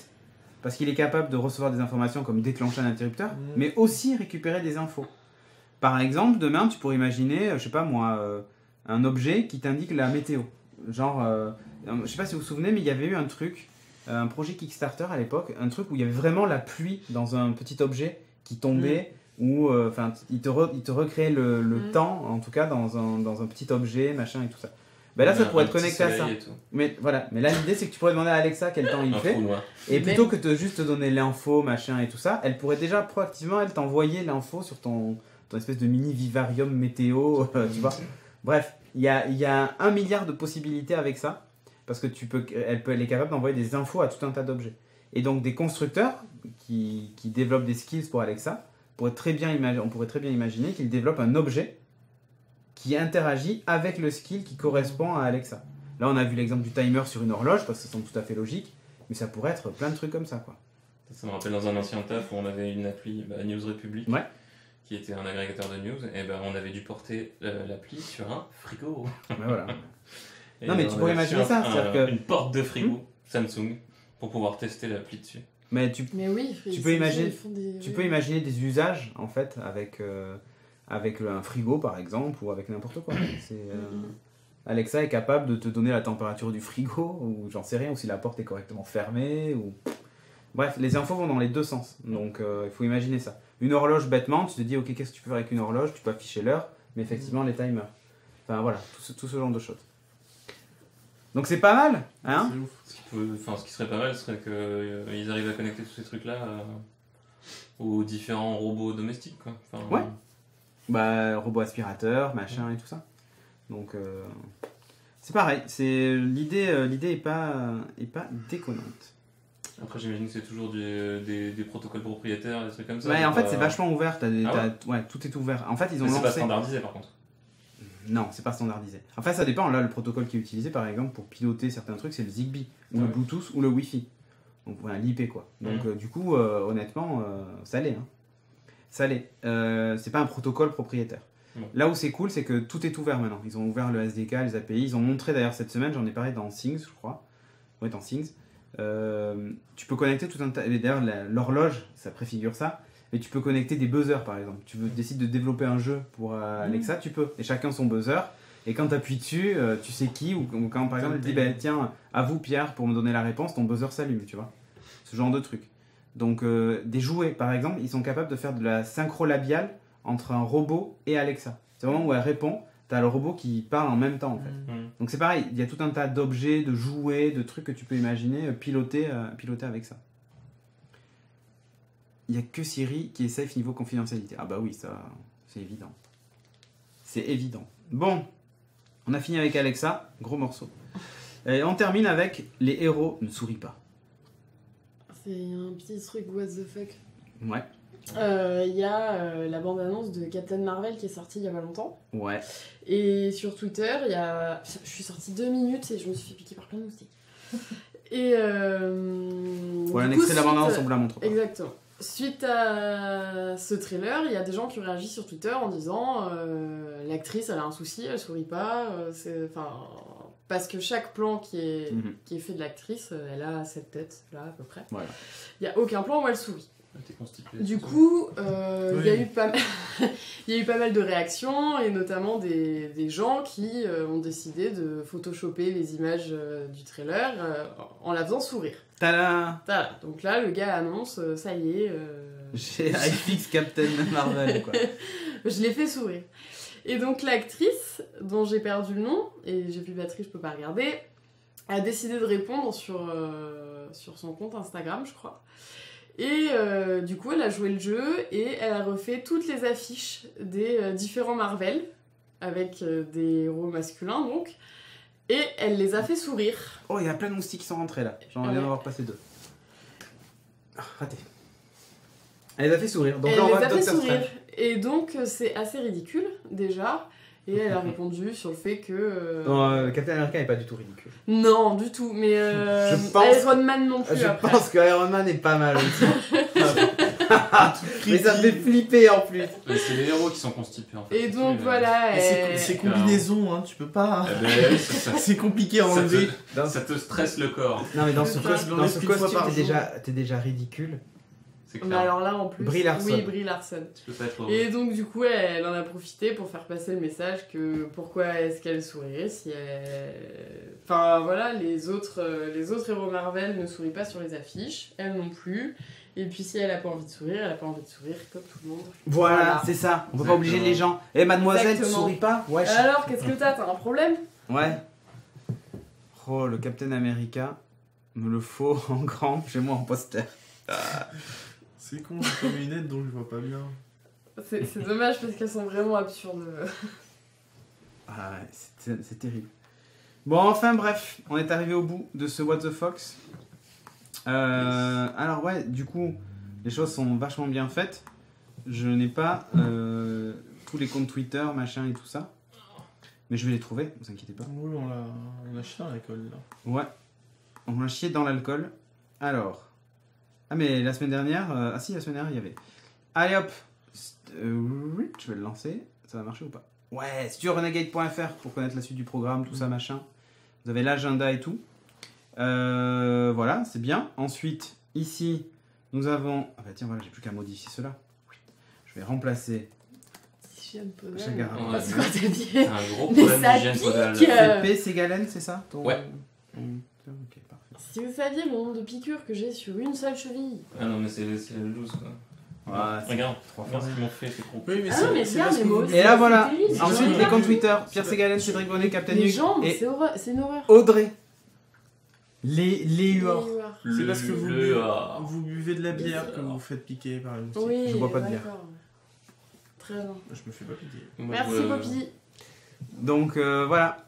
parce qu'il est capable de recevoir des informations comme déclencher un interrupteur, mais aussi récupérer des infos. Par exemple, demain, tu pourrais imaginer, je sais pas moi, un objet qui t'indique la météo. Genre, je sais pas si vous vous souvenez, mais il y avait eu un truc, un projet Kickstarter à l'époque, un truc où il y avait vraiment la pluie dans un petit objet qui tombait, ou enfin, il te recréait le temps, en tout cas, dans un petit objet, machin et tout ça. Ben là, ça pourrait être connecté à ça. Mais voilà, mais là, l'idée, c'est que tu pourrais demander à Alexa quel temps il fait. Et plutôt que de juste te donner l'info, machin et tout ça, elle pourrait déjà proactivement, elle t'envoyer l'info sur ton espèce de mini vivarium météo, tu vois. Bref, il y a 1 milliard de possibilités avec ça, parce que elle est capable d'envoyer des infos à tout un tas d'objets. Et donc, des constructeurs qui développent des skills pour Alexa, on pourrait très bien imaginer qu'ils développent un objet qui interagit avec le skill qui correspond à Alexa. Là, on a vu l'exemple du timer sur une horloge, parce que ça semble tout à fait logique, mais ça pourrait être plein de trucs comme ça, quoi. Ça me rappelle dans un ancien taf où on avait une appli News Republic, qui était un agrégateur de news, et ben on avait dû porter l'appli sur un frigo. Voilà. Et non mais tu pourrais imaginer ça, c'est-à-dire que une porte de frigo Samsung pour pouvoir tester l'appli dessus. Mais oui, tu peux imaginer des usages en fait avec un frigo par exemple ou avec n'importe quoi. Alexa est capable de te donner la température du frigo ou j'en sais rien, ou si la porte est correctement fermée ou bref, les infos vont dans les deux sens. Donc il faut imaginer ça. Une horloge bêtement, tu te dis ok, qu'est-ce que tu peux faire avec une horloge? Tu peux afficher l'heure, mais effectivement les timers. Enfin voilà, tout ce genre de choses. Donc c'est pas mal, hein? Ce qui serait pas mal, ce serait qu'ils arrivent à connecter tous ces trucs-là aux différents robots domestiques, quoi. Enfin, ouais. Bah, robot aspirateur, machin et tout ça. Donc c'est pareil. L'idée est pas déconnante. Après, j'imagine que c'est toujours des protocoles propriétaires, des trucs comme ça. Ouais, en fait, c'est vachement ouvert. Ouais, tout est ouvert. En fait, ils ont lancé. C'est pas standardisé, par contre. Non, c'est pas standardisé. Enfin, ça dépend. Là, le protocole qui est utilisé, par exemple, pour piloter certains trucs, c'est le Zigbee, ou le Bluetooth, ou le Wi-Fi. Donc, voilà, l'IP, quoi. Donc, du coup, honnêtement, ça l'est. Hein. Ça l'est. C'est pas un protocole propriétaire. Là où c'est cool, c'est que tout est ouvert maintenant. Ils ont ouvert le SDK, les API. Ils ont montré d'ailleurs cette semaine, j'en ai parlé dans Things, je crois. Ouais, dans Things. Tu peux connecter tout un tas. D'ailleurs, l'horloge, ça préfigure ça. Mais tu peux connecter des buzzers, par exemple. Tu décides de développer un jeu pour Alexa, tu peux. Et chacun son buzzer. Et quand tu appuies dessus, tu sais qui. Ou quand, par exemple, elle dit bah, tiens, à vous, Pierre, pour me donner la réponse, ton buzzer s'allume, tu vois. Ce genre de truc. Donc, des jouets, par exemple, ils sont capables de faire de la synchro labiale entre un robot et Alexa. C'est vraiment où elle répond, tu as le robot qui parle en même temps en fait. Donc c'est pareil, il y a tout un tas d'objets, de jouets, de trucs que tu peux imaginer piloter avec ça. Il n'y a que Siri qui est safe niveau confidentialité. Ah bah oui, ça c'est évident. C'est évident. Bon, on a fini avec Alexa, gros morceau. Et on termine avec les héros ne sourient pas. C'est un petit truc what the fuck. Ouais. Il y a la bande-annonce de Captain Marvel qui est sortie il y a pas longtemps. Ouais. Et sur Twitter, il y a... Je suis sortie 2 minutes et je me suis fait piquer par plein de moustiques. Et voilà, un extrait de la bande-annonce, on vous la montre pas. Exactement. Suite à ce trailer, il y a des gens qui ont réagi sur Twitter en disant l'actrice, elle a un souci, elle sourit pas. Parce que chaque plan qui est fait de l'actrice, elle a cette tête là à peu près. Voilà. Il n'y a aucun plan où elle sourit. T'es constipé. Du coup, il y a eu pas mal de réactions, et notamment des gens qui ont décidé de photoshopper les images du trailer en la faisant sourire. Tada! Tada. Donc là, le gars annonce, ça y est... J'ai iFix Captain Marvel, quoi. Je l'ai fait sourire. Et donc l'actrice, dont j'ai perdu le nom, et j'ai plus de batterie, je peux pas regarder, a décidé de répondre sur son compte Instagram, je crois. Et du coup, elle a joué le jeu et elle a refait toutes les affiches des différents Marvel, avec des héros masculins donc, et elle les a fait sourire. Oh, il y a plein de moustiques qui sont rentrés là. J'en viens d'avoir passé 2. Ah, raté. Elle les a fait sourire. Donc là, on va Doctor Strange. Et donc, c'est assez ridicule déjà. Et elle a répondu sur le fait que... Non, Captain America n'est pas du tout ridicule. Non, du tout, mais Iron Man non plus. Je pense que Iron Man est pas mal aussi. Mais ça me fait flipper en plus. Mais c'est les héros qui sont constipés en fait. Et donc voilà. C'est combinaison, hein, tu peux pas. C'est compliqué à enlever. Ça te stresse le corps. Non, mais dans ce costume, t'es déjà ridicule. Mais alors là en plus, Brie Larson. Oui, Brie Larson. Tu peux pas être heureux. Et donc du coup elle en a profité pour faire passer le message que pourquoi est-ce qu'elle sourirait si elle... Enfin voilà, les autres héros Marvel ne sourient pas sur les affiches, elle non plus. Et puis si elle a pas envie de sourire, elle a pas envie de sourire comme tout le monde. Voilà. C'est ça, on peut pas obliger les gens. Eh mademoiselle, tu souris pas? Ouais. Alors qu'est-ce que t'as un problème? Ouais. Oh, le Captain America, me le faut en grand, chez moi en poster. C'est con, j'ai pas mes lunettes donc je vois pas bien. C'est dommage parce qu'elles sont vraiment absurdes. Ah ouais, c'est terrible. Bon, enfin bref, on est arrivé au bout de ce What the Fox. Alors ouais, du coup, les choses sont vachement bien faites. Je n'ai pas tous les comptes Twitter, machin et tout ça. Mais je vais les trouver, ne vous inquiétez pas. Oui, on l'a chié dans l'alcool là. Ouais, on l'a chié dans l'alcool. Alors... Ah mais la semaine dernière, la semaine dernière il y avait. Allez hop, je vais le lancer, ça va marcher ou pas? Ouais, sur renegade.fr pour connaître la suite du programme, tout ça machin. Vous avez l'agenda et tout. Voilà, c'est bien. Ensuite, ici, nous avons... Ah bah tiens, voilà, j'ai plus qu'à modifier cela. Je vais remplacer... Hygiène podale. C'est quoi t'as dit? C'est un gros problème d'hygiène podale. C'est P, c'est galène, c'est ça? Ouais. Ok, parfait. Si vous saviez le nombre de piqûres que j'ai sur une seule cheville. Ah non, mais c'est le loose quoi. Ouais, regarde ce qu'ils m'ont fait, c'est con. Oui, mais ah non, mais bien, mais moi aussi. Et là voilà, terrible, ensuite les comptes Twitter, Pierre Ségalen, Cédric Bonnet, Captain Les Hugues jambes, et c'est une horreur. Audrey. Les huards. C'est parce que vous buvez de la bière que vous vous faites piquer par une moustique. Oui, je bois pas de bière. Très bien. Je me fais pas piquer. Merci Poppy. Donc voilà.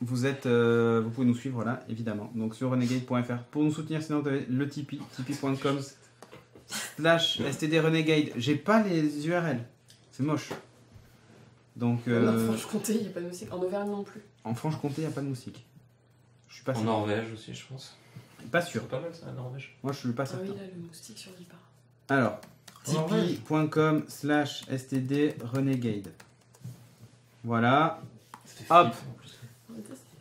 Vous pouvez nous suivre là, évidemment. Donc sur renegade.fr pour nous soutenir, sinon vous avez le Tipeee, tipeee.com/STD Renegade. J'ai pas les URL, c'est moche. Donc, En Franche-Comté, il n'y a pas de moustiques. En Auvergne non plus. en Franche-Comté, il n'y a pas de moustiques. Je suis pas En sûr. Norvège aussi, je pense. Pas sûr. C'est pas mal ça, la Norvège. Moi, je suis pas Ah oui, certain. là, le moustique survit pas. Alors, En vrai. tipeee.com/std renegade. Voilà. C'était Hop. flip, en plus.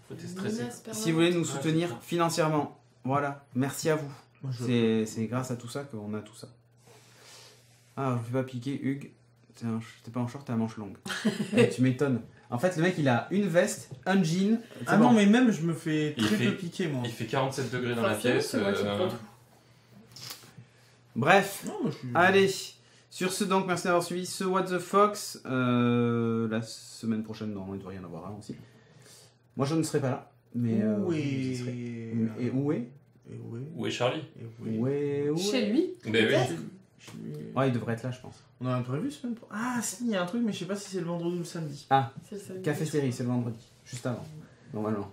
Faut être stressé. Si vous voulez nous Ouais, soutenir c'est ça. financièrement, voilà. Merci à vous. Moi, je- C'est grâce à tout ça qu'on a tout ça. Ah, je me fais pas piquer, Hugues. T'es pas en short, t'es à manche longue. Tu m'étonnes. En fait, le mec, il a une veste, un jean. c'est Ah bon. non, mais même, je me fais Il très fait- peu piquer, moi. Il fait 47 degrés dans Enfin, la pièce. c'est moi qui prends tout. Bref, Non, moi, je suis... allez. Sur ce, donc, merci d'avoir suivi ce What the Fox. La semaine prochaine, non, il doit rien avoir aussi. Moi, je ne serai pas là. Mais Où vous y serez. est... Et où est Et où est... Où est Charlie? Et où est... Où est Chez lui. Ben oui. Peut-être. Ouais, il devrait être là, je pense. On a un prévu semaine pro. Ah si, il y a un truc, mais je sais pas si c'est le vendredi ou le samedi. C'est le samedi. Café série, c'est le vendredi. Juste avant, normalement.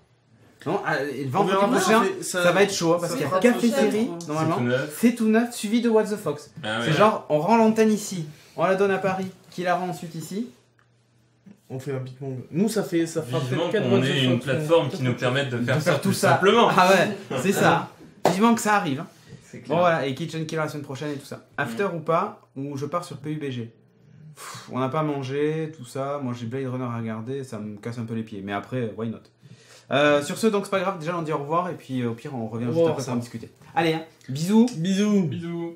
Non, et le On vendredi verra bien, prochain, ça va être chaud, hein, parce ça qu'il y a fera Café peut-être, série, c'est normalement. tout neuf. C'est tout neuf, suivi de What the Fox. Ah ouais. C'est genre, on rend l'antenne ici, on la donne à Paris, qui la rend ensuite ici. On fait un big bang. Nous, ça fera Vivement peut-être 4 qu'on ait une plateforme qui nous permette de faire ça tout simplement. Ah ouais, c'est ça. Vivement que ça arrive. Hein. C'est clair. Bon voilà, et Kitchen Killer la semaine prochaine et tout ça. After ou pas, ou je pars sur PUBG. On n'a pas mangé, tout ça. Moi j'ai Blade Runner à regarder, ça me casse un peu les pieds. Mais après, why not. Sur ce, donc c'est pas grave, déjà on dit au revoir et puis au pire on revient Au juste revoir, après ça. pour en discuter. Allez, hein, bisous. Bisous. Bisous.